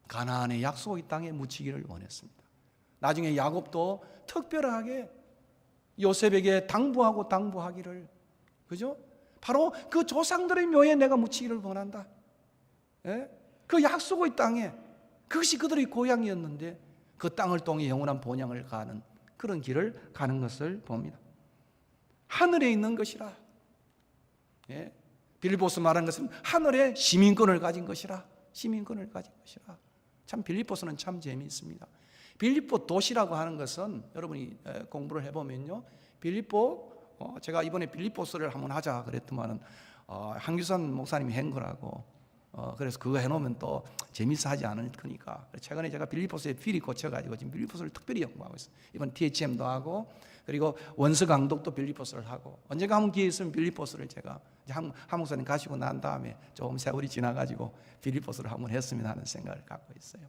가나안의 약속의 땅에 묻히기를 원했습니다. 나중에 야곱도 특별하게 요셉에게 당부하기를, 그죠? 바로 그 조상들의 묘에 내가 묻히기를 원한다. 그 약속의 땅에, 그것이 그들의 고향이었는데 그 땅을 통해 영원한 본향을 가는 그런 길을 가는 것을 봅니다. 하늘에 있는 것이라. 빌립보서 말한 것은 하늘에 시민권을 가진 것이라. 시민권을 가진 것이라. 참 빌립보서는 참 재미있습니다. 빌립보 도시라고 하는 것은 여러분이 공부를 해보면요, 빌립보, 제가 이번에 빌립보서를 한번 하자 그랬더만은 한규선 목사님이 한 거라고. 그래서 그거 해놓으면 또 재미있어 하지 않을 거니까, 최근에 제가 빌립보서에 필이 꽂혀가지고 지금 빌립보서를 특별히 연구하고 있어요. 이번 THM도 하고, 그리고 원서 강독도 빌립보서를 하고, 언젠가 한번 기회 있으면 빌립보서를 제가 한 목사님 가시고 난 다음에 조금 세월이 지나가지고 빌립보서를 한번 했으면 하는 생각을 갖고 있어요.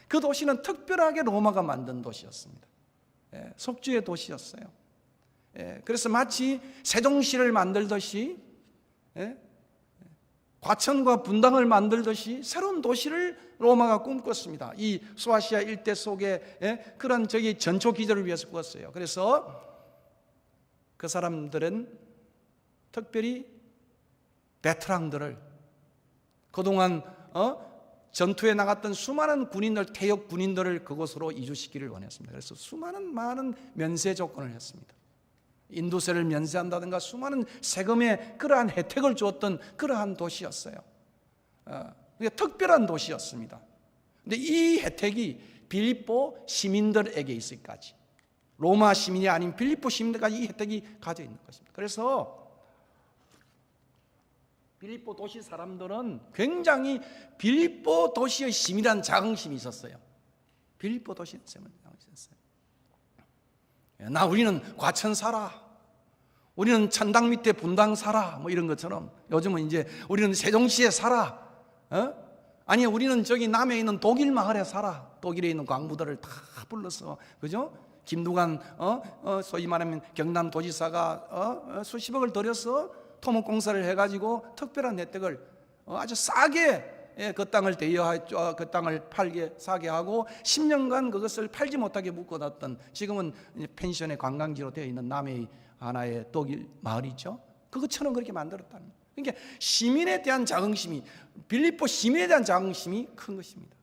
그 도시는 특별하게 로마가 만든 도시였습니다. 속주의 도시였어요. 그래서 마치 세종시를 만들듯이, 과천과 분당을 만들듯이 새로운 도시를 로마가 꿈꿨습니다. 이 소아시아 일대 속에 그런 전초 기절을 위해서 꾸었어요. 그래서 그 사람들은 특별히 베테랑들을, 그동안 전투에 나갔던 수많은 군인들, 퇴역 군인들을 그곳으로 이주시키기를 원했습니다. 그래서 많은 면세 조건을 했습니다. 인도세를 면세한다든가 수많은 세금의 그러한 혜택을 주었던 그러한 도시였어요. 특별한 도시였습니다. 그런데 이 혜택이 빌립보 시민들에게 있을까지, 로마 시민이 아닌 빌립보 시민들까지 이 혜택이 가져 있는 것입니다. 그래서 빌립보 도시 사람들은 굉장히 빌립보 도시의 시민이라는 자긍심이 있었어요. 빌립보 도시의 시민이라는 자긍심이 있었어요. 우리는 과천 살아, 우리는 천당 밑에 분당 살아, 뭐 이런 것처럼 요즘은 이제 우리는 세종시에 살아, 아니 우리는 저기 남해 있는 독일 마을에 살아. 독일에 있는 광부들을 다 불러서, 그죠? 김두관 소위 말하면 경남도지사가 수십억을 들여서 토목공사를 해가지고 특별한 혜택을 아주 싸게 그 땅을 그 땅을 사게 하고 10년간 그것을 팔지 못하게 묶어놨던, 지금은 펜션의 관광지로 되어 있는 남해의 하나의 독일 마을이죠. 그것처럼 그렇게 만들었다는 거예요. 그러니까 시민에 대한 자긍심이, 빌립보 시민에 대한 자긍심이 큰 것입니다.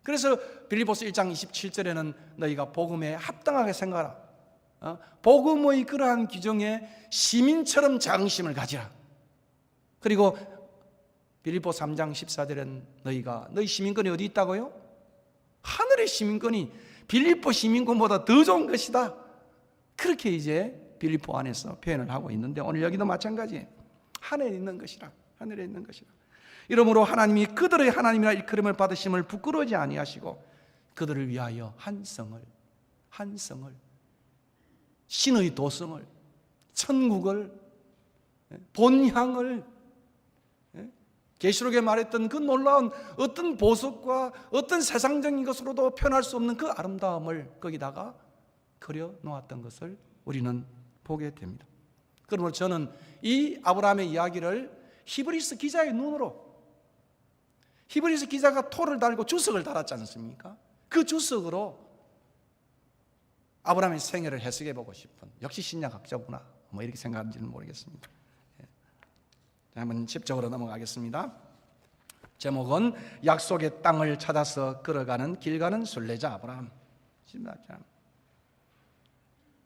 그래서 빌립보서 1장 27절에는 너희가 복음에 합당하게 생각하라. 복음의 그러한 규정에 시민처럼 자긍심을 가지라. 그리고 빌립보 3장 14절은 너희 시민권이 어디 있다고요? 하늘의 시민권이 빌립보 시민권보다 더 좋은 것이다. 그렇게 이제 빌립보 안에서 표현을 하고 있는데, 오늘 여기도 마찬가지. 하늘에 있는 것이라, 하늘에 있는 것이라. 이러므로 하나님이 그들의 하나님이라 일컬음을 받으심을 부끄러워하지 아니하시고 그들을 위하여 한 성을 신의 도성을, 천국을, 본향을, 계시록에 말했던 그 놀라운 어떤 보석과 어떤 세상적인 것으로도 표현할 수 없는 그 아름다움을 거기다가 그려 놓았던 것을 우리는 보게 됩니다. 그러므로 저는 이 아브라함의 이야기를 히브리서 기자의 눈으로, 히브리서 기자가 토를 달고 주석을 달았지 않습니까? 그 주석으로 아브라함의 생애를 해석해 보고 싶은, 역시 신약학자구나 뭐 이렇게 생각하는지는 모르겠습니다. 한번 10쪽으로 넘어가겠습니다. 제목은 약속의 땅을 찾아서 걸어가는 길 가는 순례자 아브라함.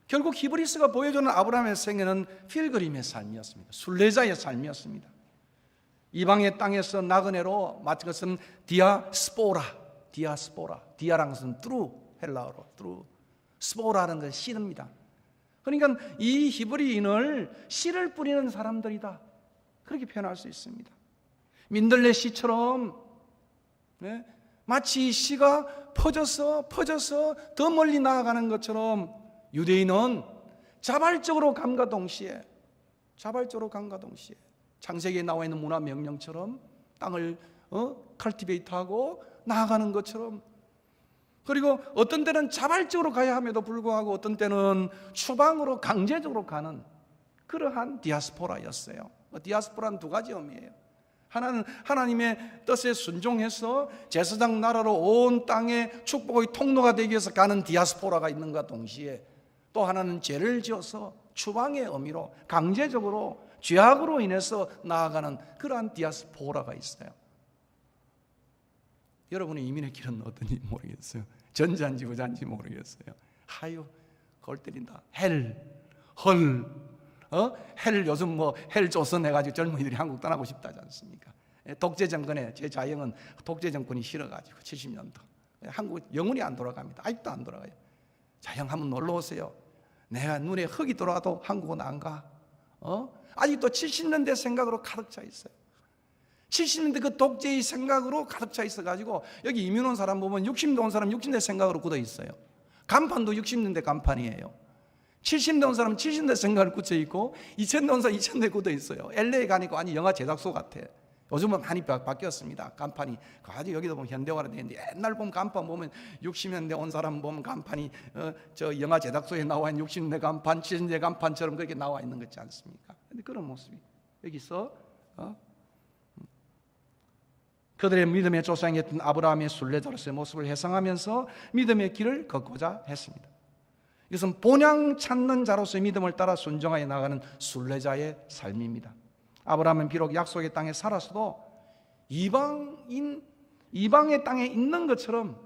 결국 히브리서가 보여주는 아브라함의 생애는 필그림의 삶이었습니다. 순례자의 삶이었습니다. 이방의 땅에서 나그네로 마치 것은 디아스포라. 디아라는 것은 뚜루, 헬라어로 뚜루. 스포라는 것은 씨입니다. 그러니까 이 히브리인을 씨를 뿌리는 사람들이다, 그렇게 표현할 수 있습니다. 민들레 씨처럼 마치 씨가 퍼져서 더 멀리 나아가는 것처럼 유대인은 자발적으로 감과 동시에 창세기에 나와 있는 문화 명령처럼 땅을 컬티베이트하고 나아가는 것처럼, 그리고 어떤 때는 자발적으로 가야 함에도 불구하고 어떤 때는 추방으로 강제적으로 가는 그러한 디아스포라였어요. 디아스포라는 두 가지 의미예요. 하나는 하나님의 뜻에 순종해서 제사장 나라로 온 땅에 축복의 통로가 되기 위해서 가는 디아스포라가 있는가 동시에, 또 하나는 죄를 지어서 추방의 의미로 강제적으로 죄악으로 인해서 나아가는 그러한 디아스포라가 있어요. 여러분의 이민의 길은 어떤지 모르겠어요. 전자인지 후자인지 모르겠어요. 하유, 골 때린다. 헬 요즘 헬 조선 해가지고 젊은이들이 한국 떠나고 싶다 하지 않습니까? 독재 정권에, 제 자영은 독재 정권이 싫어가지고 70년도 한국 영원히 안 돌아갑니다. 아직도 안 돌아가요. 자영 한번 놀러 오세요. 내가 눈에 흙이 들어와도 한국은 안 가. 아직도 70년대 생각으로 가득 차 있어요. 70년대 그 독재의 생각으로 가득 차 있어가지고, 여기 이민 온 사람 보면 60대 온 사람 60대 생각으로 굳어 있어요. 간판도 60년대 간판이에요. 70대 온 사람 70대 생각을 굳혀 있고, 2000대 온 사람 2000대 굳어 있어요. LA 가니까 아니 영화 제작소 같아. 요즘은 많이 바뀌었습니다. 간판이 아주 여기도 보면 현대화가 되는데, 옛날 보면 간판 보면 60년대 온 사람 보면 간판이 저 영화 제작소에 나와 있는 60년대 간판, 70년대 간판처럼 그렇게 나와 있는 것 같지 않습니까? 근데 그런 모습이 여기서 그들의 믿음의 조상이었던 아브라함의 순례자로서의 모습을 회상하면서 믿음의 길을 걷고자 했습니다. 이것은 본향 찾는 자로서의 믿음을 따라 순종하여 나가는 순례자의 삶입니다. 아브라함은 비록 약속의 땅에 살았어도 이방의 땅에 있는 것처럼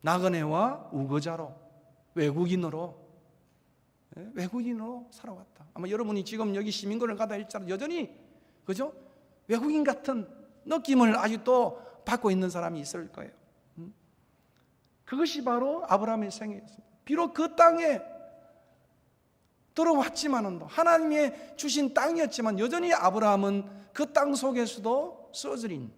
나그네와 우거자로, 외국인으로 살아왔다. 아마 여러분이 지금 여기 시민권을 가다 일자로 여전히 그죠? 외국인 같은 느낌을 아직도 받고 있는 사람이 있을 거예요. 그것이 바로 아브라함의 생애였습니다. 비록 그 땅에 들어왔지만은, 하나님의 주신 땅이었지만 여전히 아브라함은 그 땅 속에서도 쓰러진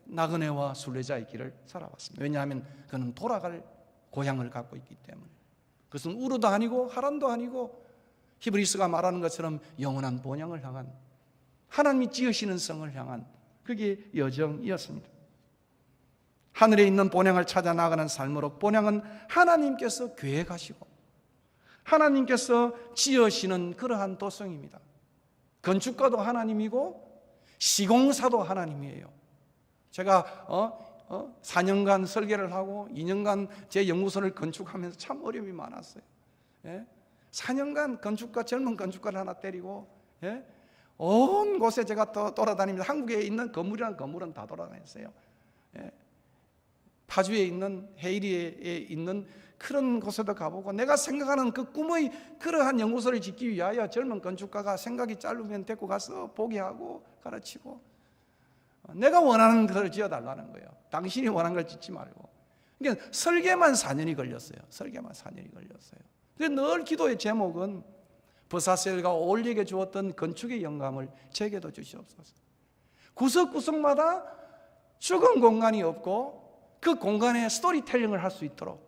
나그네와 순례자의 길을 살아왔습니다. 왜냐하면 그는 돌아갈 고향을 갖고 있기 때문에. 그것은 우르도 아니고 하란도 아니고 히브리서가 말하는 것처럼 영원한 본향을 향한, 하나님이 지으시는 성을 향한 그게 여정이었습니다. 하늘에 있는 본향을 찾아 나가는 삶으로, 본향은 하나님께서 계획하시고 하나님께서 지으시는 그러한 도성입니다. 건축가도 하나님이고 시공사도 하나님이에요. 제가 4년간 설계를 하고 2년간 제 연구소를 건축하면서 참 어려움이 많았어요. 4년간 젊은 건축가를 하나 때리고 온 곳에 제가 또 돌아다니면서 한국에 있는 건물이란 건물은 다 돌아다녔어요. 파주에 있는, 헤이리에 있는 그런 곳에도 가보고, 내가 생각하는 그 꿈의 그러한 연구소를 짓기 위하여 젊은 건축가가 생각이 짧으면 데리고 가서 보게 하고 가르치고, 내가 원하는 걸 지어달라는 거예요. 당신이 원하는 걸 짓지 말고. 그러니까 설계만 4년이 걸렸어요. 그래서 늘 기도의 제목은 버사셀과 올리에게 주었던 건축의 영감을 제게도 주시옵소서. 구석구석마다 죽은 공간이 없고 그 공간에 스토리텔링을 할 수 있도록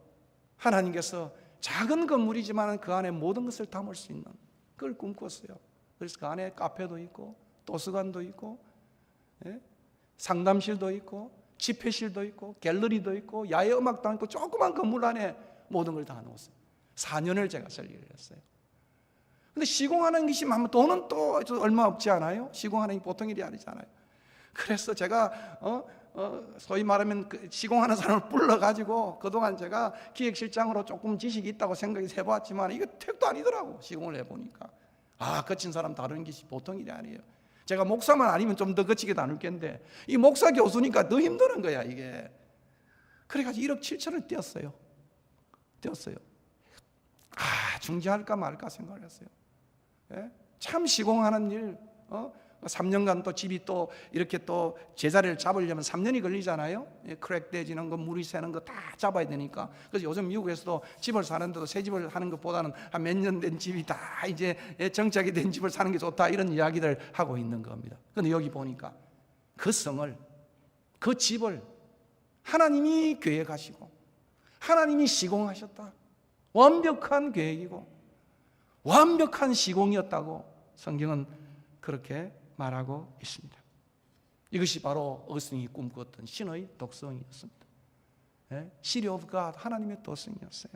하나님께서 작은 건물이지만 그 안에 모든 것을 담을 수 있는 그걸 꿈꿨어요. 그래서 그 안에 카페도 있고 도서관도 있고 상담실도 있고 집회실도 있고 갤러리도 있고 야외 음악도 있고 조그만 건물 안에 모든 걸 다 넣었어요. 4년을 제가 설계를 했어요. 근데 시공하는 것이 돈은 또 얼마 없지 않아요? 시공하는 게 보통 일이 아니잖아요. 그래서 제가 소위 말하면 시공하는 사람을 불러가지고 그동안 제가 기획실장으로 조금 지식이 있다고 생각해서 해봤지만 이거 택도 아니더라고. 시공을 해보니까 거친 사람 다루는 것이 보통 일이 아니에요. 제가 목사만 아니면 좀 더 거치게 다룰 텐데 이 목사 교수니까 더 힘드는 거야 이게. 그래가지고 1억 7천을 떼었어요. 중지할까 말까 생각을 했어요. 참 시공하는 일 3년간 또 집이 또 이렇게 또 제자리를 잡으려면 3년이 걸리잖아요. 크랙 대지는 거, 물이 새는 거 다 잡아야 되니까. 그래서 요즘 미국에서도 집을 사는데도 새 집을 하는 것보다는 한 몇 년 된 집이 다 이제 정착이 된 집을 사는 게 좋다 이런 이야기들 하고 있는 겁니다. 그런데 여기 보니까 그 성을, 그 집을 하나님이 계획하시고 하나님이 시공하셨다. 완벽한 계획이고 완벽한 시공이었다고 성경은 그렇게 말하고 있습니다. 이것이 바로 어스틴이 꿈꾸었던 신의 독성이었습니다. City of God, 하나님의 독성이었어요.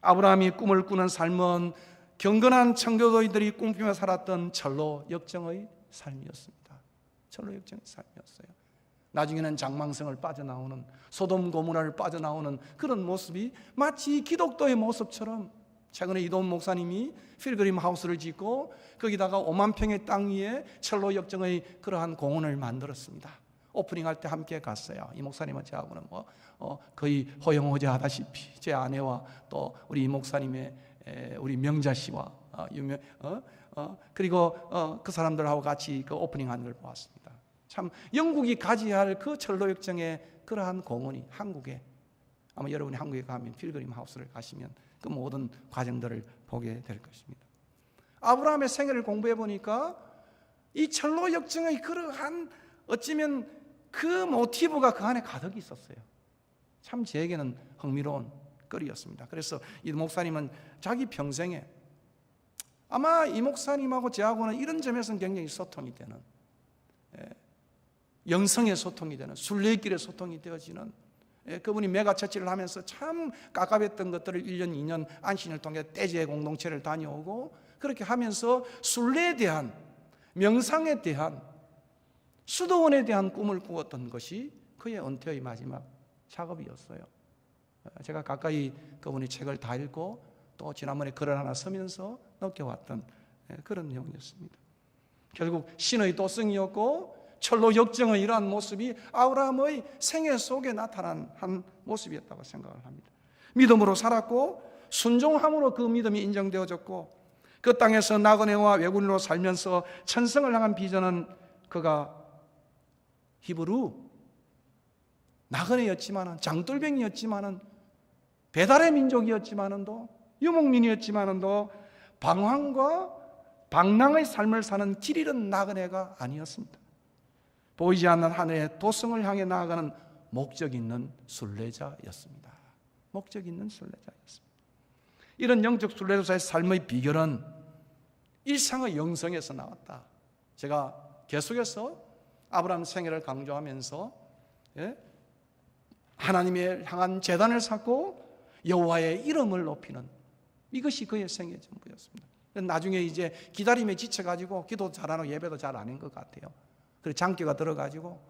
아브라함이 꿈을 꾸는 삶은 경건한 청교도인들이 꿈꾸며 살았던 철로 역정의 삶이었습니다. 철로 역정의 삶이었어요. 나중에는 장망성을 빠져나오는, 소돔 고모라를 빠져나오는 그런 모습이 마치 기독교의 모습처럼 최근에 이도훈 목사님이 필그림 하우스를 짓고 거기다가 5만 평의 땅 위에 철로 역정의 그러한 공원을 만들었습니다. 오프닝할 때 함께 갔어요. 이 목사님은 저하고는 거의 호영호재하다시피 제 아내와 또 우리 이 목사님의 우리 명자 씨와 그리고 그 사람들하고 같이 그 오프닝하는 걸 보았습니다. 참 영국이 가져야 할 그 철로 역정의 그러한 공원이 한국에, 아마 여러분이 한국에 가면 필그림 하우스를 가시면 그 모든 과정들을 보게 될 것입니다. 아브라함의 생애를 공부해 보니까 이 철로 역정의 그러한 어쩌면 그 모티브가 그 안에 가득 있었어요. 참 제게는 흥미로운 거리였습니다. 그래서 이 목사님은 자기 평생에 아마 이 목사님하고 저하고는 이런 점에서는 굉장히 소통이 되는, 영성의 소통이 되는, 순례길의 소통이 되어지는, 그분이 메가처치를 하면서 참 깝깝했던 것들을 1년 2년 안신을 통해 떼제 공동체를 다녀오고 그렇게 하면서 순례에 대한, 명상에 대한, 수도원에 대한 꿈을 꾸었던 것이 그의 은퇴의 마지막 작업이었어요. 제가 가까이 그분의 책을 다 읽고 또 지난번에 글을 하나 쓰면서 느껴왔던 그런 내용이었습니다. 결국 신의 도성이었고 철로 역정의 이러한 모습이 아브라함의 생애 속에 나타난 한 모습이었다고 생각을 합니다. 믿음으로 살았고 순종함으로 그 믿음이 인정되어졌고 그 땅에서 나그네와 외국인으로 살면서 천성을 향한 비전은 그가 히브루 나그네였지만은, 장돌뱅이였지만은, 배달의 민족이었지만은도, 유목민이었지만은도 방황과 방랑의 삶을 사는 길 잃은 나그네가 아니었습니다. 보이지 않는 하늘의 도성을 향해 나아가는 목적 있는 순례자였습니다. 목적 있는 순례자였습니다. 이런 영적 순례자의 삶의 비결은 일상의 영성에서 나왔다. 제가 계속해서 아브라함 생애를 강조하면서 하나님의 향한 제단을 쌓고 여호와의 이름을 높이는, 이것이 그의 생애 전부였습니다. 나중에 이제 기다림에 지쳐가지고 기도도 잘하고 예배도 잘 안 한 것 같아요. 그리고 장기가 들어가지고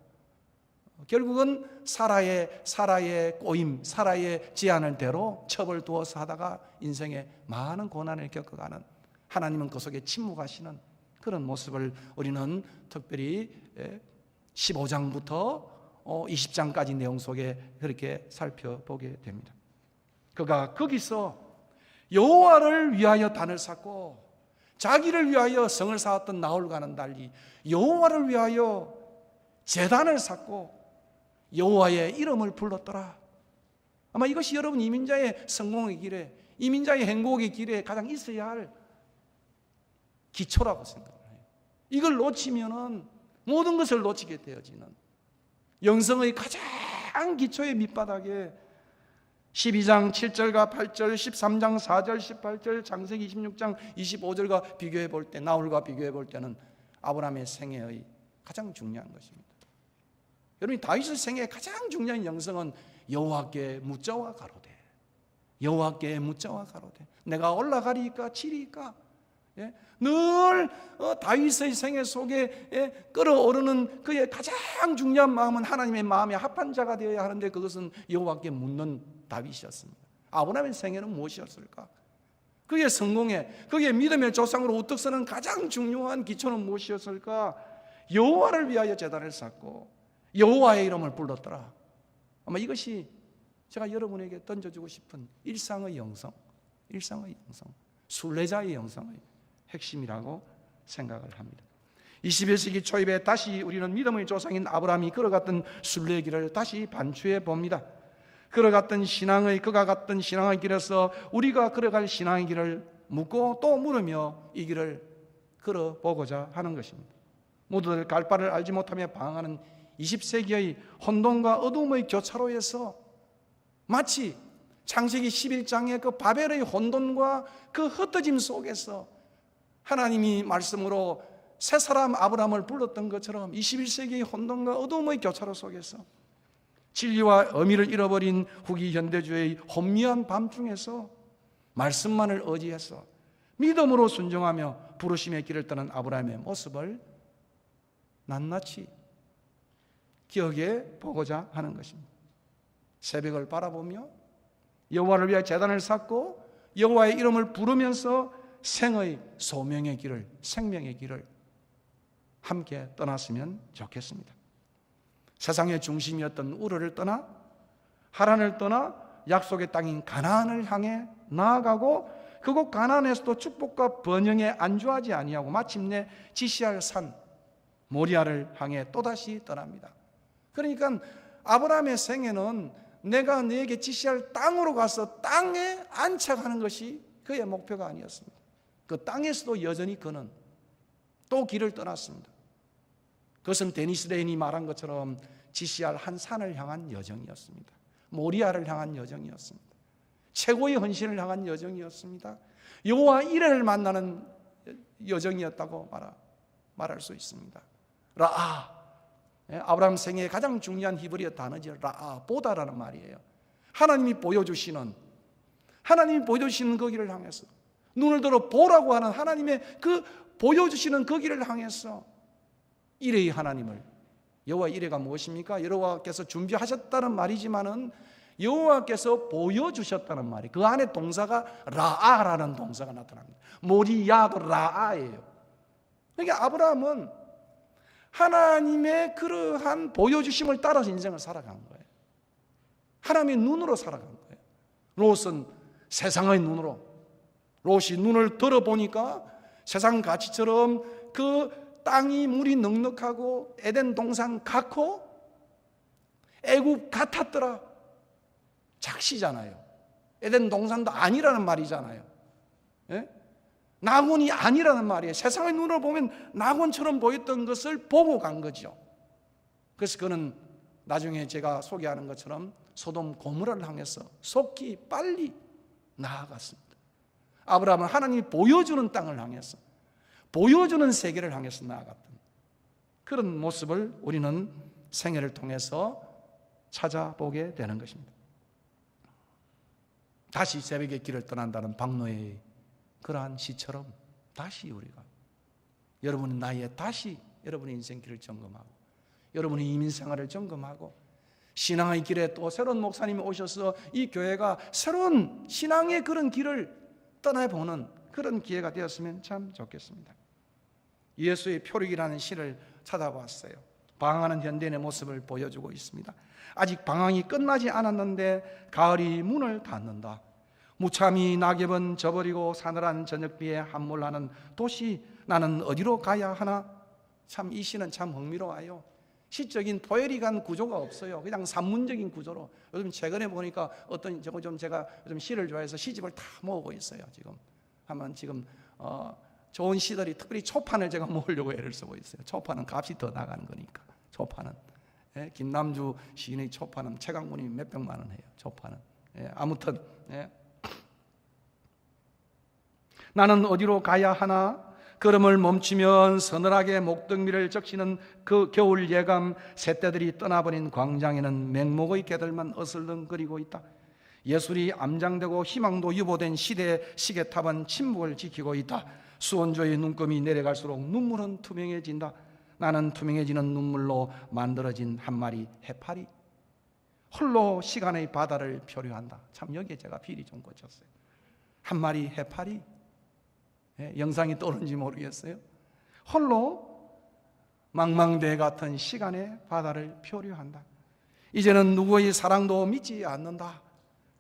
결국은 사라의 꼬임, 사라의 제안을 대로 첩을 두어서 하다가 인생에 많은 고난을 겪어가는, 하나님은 그 속에 침묵하시는 그런 모습을 우리는 특별히 15장부터 20장까지 내용 속에 그렇게 살펴보게 됩니다. 그가 거기서 여호와를 위하여 단을 쌓고 자기를 위하여 성을 쌓았던 나홀과는 달리 여호와를 위하여 제단을 쌓고 여호와의 이름을 불렀더라. 아마 이것이 여러분 이민자의 성공의 길에 이민자의 행복의 길에 가장 있어야 할 기초라고 생각을 해요. 이걸 놓치면은 모든 것을 놓치게 되어지는 영성의 가장 기초의 밑바닥에 12장 7절과 8절, 13장 4절, 18절, 창세기 26장 25절과 비교해 볼 때, 나홀과 비교해 볼 때는 아브라함의 생애의 가장 중요한 것입니다. 여러분, 다윗의 생애의 가장 중요한 영성은 여호와께 묻자와 가로되, 여호와께 묻자와 가로되, 내가 올라가리까 치리까. 예? 늘 다윗의 생애 속에 끌어오르는 그의 가장 중요한 마음은 하나님의 마음에 합한 자가 되어야 하는데, 그것은 여호와께 묻는 다윗이었습니다. 아브라함의 생애는 무엇이었을까? 그의 성공에, 그의 믿음의 조상으로 우뚝 서는 가장 중요한 기초는 무엇이었을까? 여호와를 위하여 제단을 쌓고 여호와의 이름을 불렀더라. 아마 이것이 제가 여러분에게 던져주고 싶은 일상의 영성, 순례자의 영성의 핵심이라고 생각을 합니다. 21세기 초입에 다시 우리는 믿음의 조상인 아브라함이 걸어갔던 순례의 길을 다시 반추해 봅니다. 그가 갔던 신앙의 길에서 우리가 걸어갈 신앙의 길을 묻고 또 물으며 이 길을 걸어보고자 하는 것입니다. 모두들 갈 바를 알지 못하며 방황하는 20세기의 혼돈과 어둠의 교차로에서 마치 창세기 11장의 그 바벨의 혼돈과 그 흩어짐 속에서 하나님이 말씀으로 새 사람 아브라함을 불렀던 것처럼 21세기의 혼돈과 어둠의 교차로 속에서 진리와 의미를 잃어버린 후기 현대주의의 혼미한 밤중에서 말씀만을 의지해서 믿음으로 순종하며 부르심의 길을 떠난 아브라함의 모습을 낱낱이 기억해 보고자 하는 것입니다. 새벽을 바라보며 여호와를 위하여 제단을 쌓고 여호와의 이름을 부르면서 생의 소명의 길을, 생명의 길을 함께 떠났으면 좋겠습니다. 세상의 중심이었던 우르를 떠나 하란을 떠나 약속의 땅인 가나안을 향해 나아가고 그곳 가나안에서도 축복과 번영에 안주하지 아니하고 마침내 지시할 산 모리아를 향해 또다시 떠납니다. 그러니까 아브라함의 생애는 내가 너에게 지시할 땅으로 가서 땅에 안착하는 것이 그의 목표가 아니었습니다. 그 땅에서도 여전히 그는 또 길을 떠났습니다. 그것은 데니스 레인이 말한 것처럼 지시할 한 산을 향한 여정이었습니다. 모리아를 향한 여정이었습니다. 최고의 헌신을 향한 여정이었습니다. 여호와 이레를 만나는 여정이었다고 말할 수 있습니다. 라아, 아브라함 생애의 가장 중요한 히브리어 단어죠. 라아, 보다라는 말이에요. 하나님이 보여주시는 그 길을 향해서, 눈을 들어 보라고 하는 하나님의 그 보여주시는 그 길을 향해서 이레의 하나님을, 여호와 이레가 무엇입니까? 여호와께서 준비하셨다는 말이지만은 여호와께서 보여주셨다는 말이, 그 안에 동사가 라아라는 동사가 나타납니다. 모리야도 라아예요. 그러니까 아브라함은 하나님의 그러한 보여주심을 따라서 인생을 살아간 거예요. 하나님의 눈으로 살아간 거예요. 롯은 세상의 눈으로, 롯이 눈을 들어보니까 세상 가치처럼 그 땅이 물이 넉넉하고 에덴 동산 같고 애굽 같았더라. 작시잖아요. 에덴 동산도 아니라는 말이잖아요. 예? 낙원이 아니라는 말이에요. 세상의 눈으로 보면 낙원처럼 보였던 것을 보고 간 거죠. 그래서 그는 나중에 제가 소개하는 것처럼 소돔 고모라를 향해서 속히 빨리 나아갔습니다. 아브라함은 하나님이 보여주는 땅을 향해서, 보여주는 세계를 향해서 나아갔던 그런 모습을 우리는 생애를 통해서 찾아보게 되는 것입니다. 다시 새벽의 길을 떠난다는 박노의 그러한 시처럼 다시 우리가, 여러분의 나이에 다시 여러분의 인생길을 점검하고 여러분의 이민생활을 점검하고 신앙의 길에 또 새로운 목사님이 오셔서 이 교회가 새로운 신앙의 그런 길을 떠나보는 그런 기회가 되었으면 참 좋겠습니다. 예수의 표류기라는 시를 찾아봤어요. 방황하는 현대인의 모습을 보여주고 있습니다. 아직 방황이 끝나지 않았는데 가을이 문을 닫는다. 무참히 낙엽은 져버리고 사늘한 저녁비에 함몰하는 도시, 나는 어디로 가야 하나? 참 이 시는 참 흥미로워요. 시적인 포에릭한 구조가 없어요. 그냥 산문적인 구조로. 요즘 최근에 보니까 어떤 제가 요즘 시를 좋아해서 시집을 다 모으고 있어요. 지금 좋은 시들이 특별히 초판을 제가 모으려고 애를 쓰고 있어요. 초판은 값이 더 나가는 거니까. 초판은 김남주 시인의 초판은 최강문이 몇백만 원 해요. 초판은. 아무튼 나는 어디로 가야 하나? 걸음을 멈추면 서늘하게 목덜미를 적시는 그 겨울 예감, 새떼들이 떠나버린 광장에는 맹목의 개들만 어슬렁거리고 있다. 예술이 암장되고 희망도 유보된 시대의 시계탑은 침묵을 지키고 있다. 수원조의 눈금이 내려갈수록 눈물은 투명해진다. 나는 투명해지는 눈물로 만들어진 한 마리 해파리, 홀로 시간의 바다를 표류한다. 참 여기에 제가 비리 좀 꽂혔어요. 한 마리 해파리, 영상이 떠오른지 모르겠어요. 홀로 망망대 같은 시간의 바다를 표류한다. 이제는 누구의 사랑도 믿지 않는다.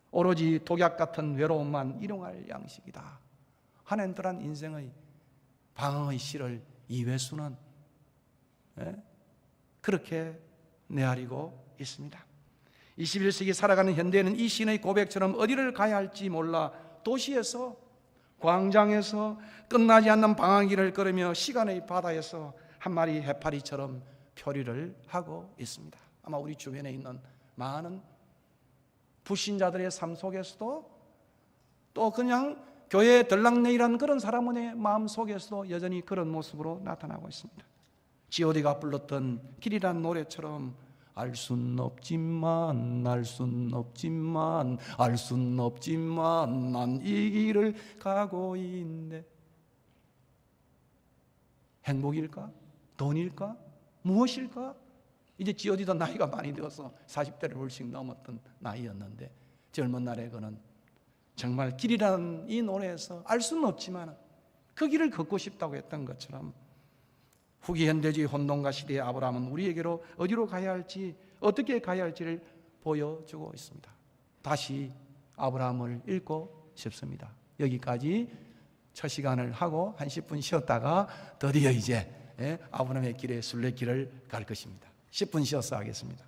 오로지 독약 같은 외로움만 일용할 양식이다. 한엔들한 인생의 방황의 시를 이회수는 그렇게 내아리고 있습니다. 21세기 살아가는 현대에는 이 시인의 고백처럼 어디를 가야 할지 몰라 도시에서, 광장에서, 끝나지 않는 방황길을 걸으며 시간의 바다에서 한 마리 해파리처럼 표류를 하고 있습니다. 아마 우리 주변에 있는 많은 불신자들의 삶 속에서도, 또 그냥 교회에 들락내리한 그런 사람의 마음 속에서도 여전히 그런 모습으로 나타나고 있습니다. G.O.D가 불렀던 길이란 노래처럼 알 순 없지만 알 순 없지만 알 순 없지만 난 이 길을 가고 있네. 행복일까? 돈일까? 무엇일까? 이제 G.O.D도 나이가 많이 되어서 40대를 훨씬 넘었던 나이였는데 젊은 날에 그는 정말 길이라는 이 노래에서 알 수는 없지만 그 길을 걷고 싶다고 했던 것처럼 후기 현대주의 혼돈과 시대의 아브라함은 우리에게로 어디로 가야 할지, 어떻게 가야 할지를 보여주고 있습니다. 다시 아브라함을 읽고 싶습니다. 여기까지 첫 시간을 하고 한 10분 쉬었다가 드디어 이제 아브라함의 길에 순례길을 갈 것입니다. 10분 쉬어서 하겠습니다.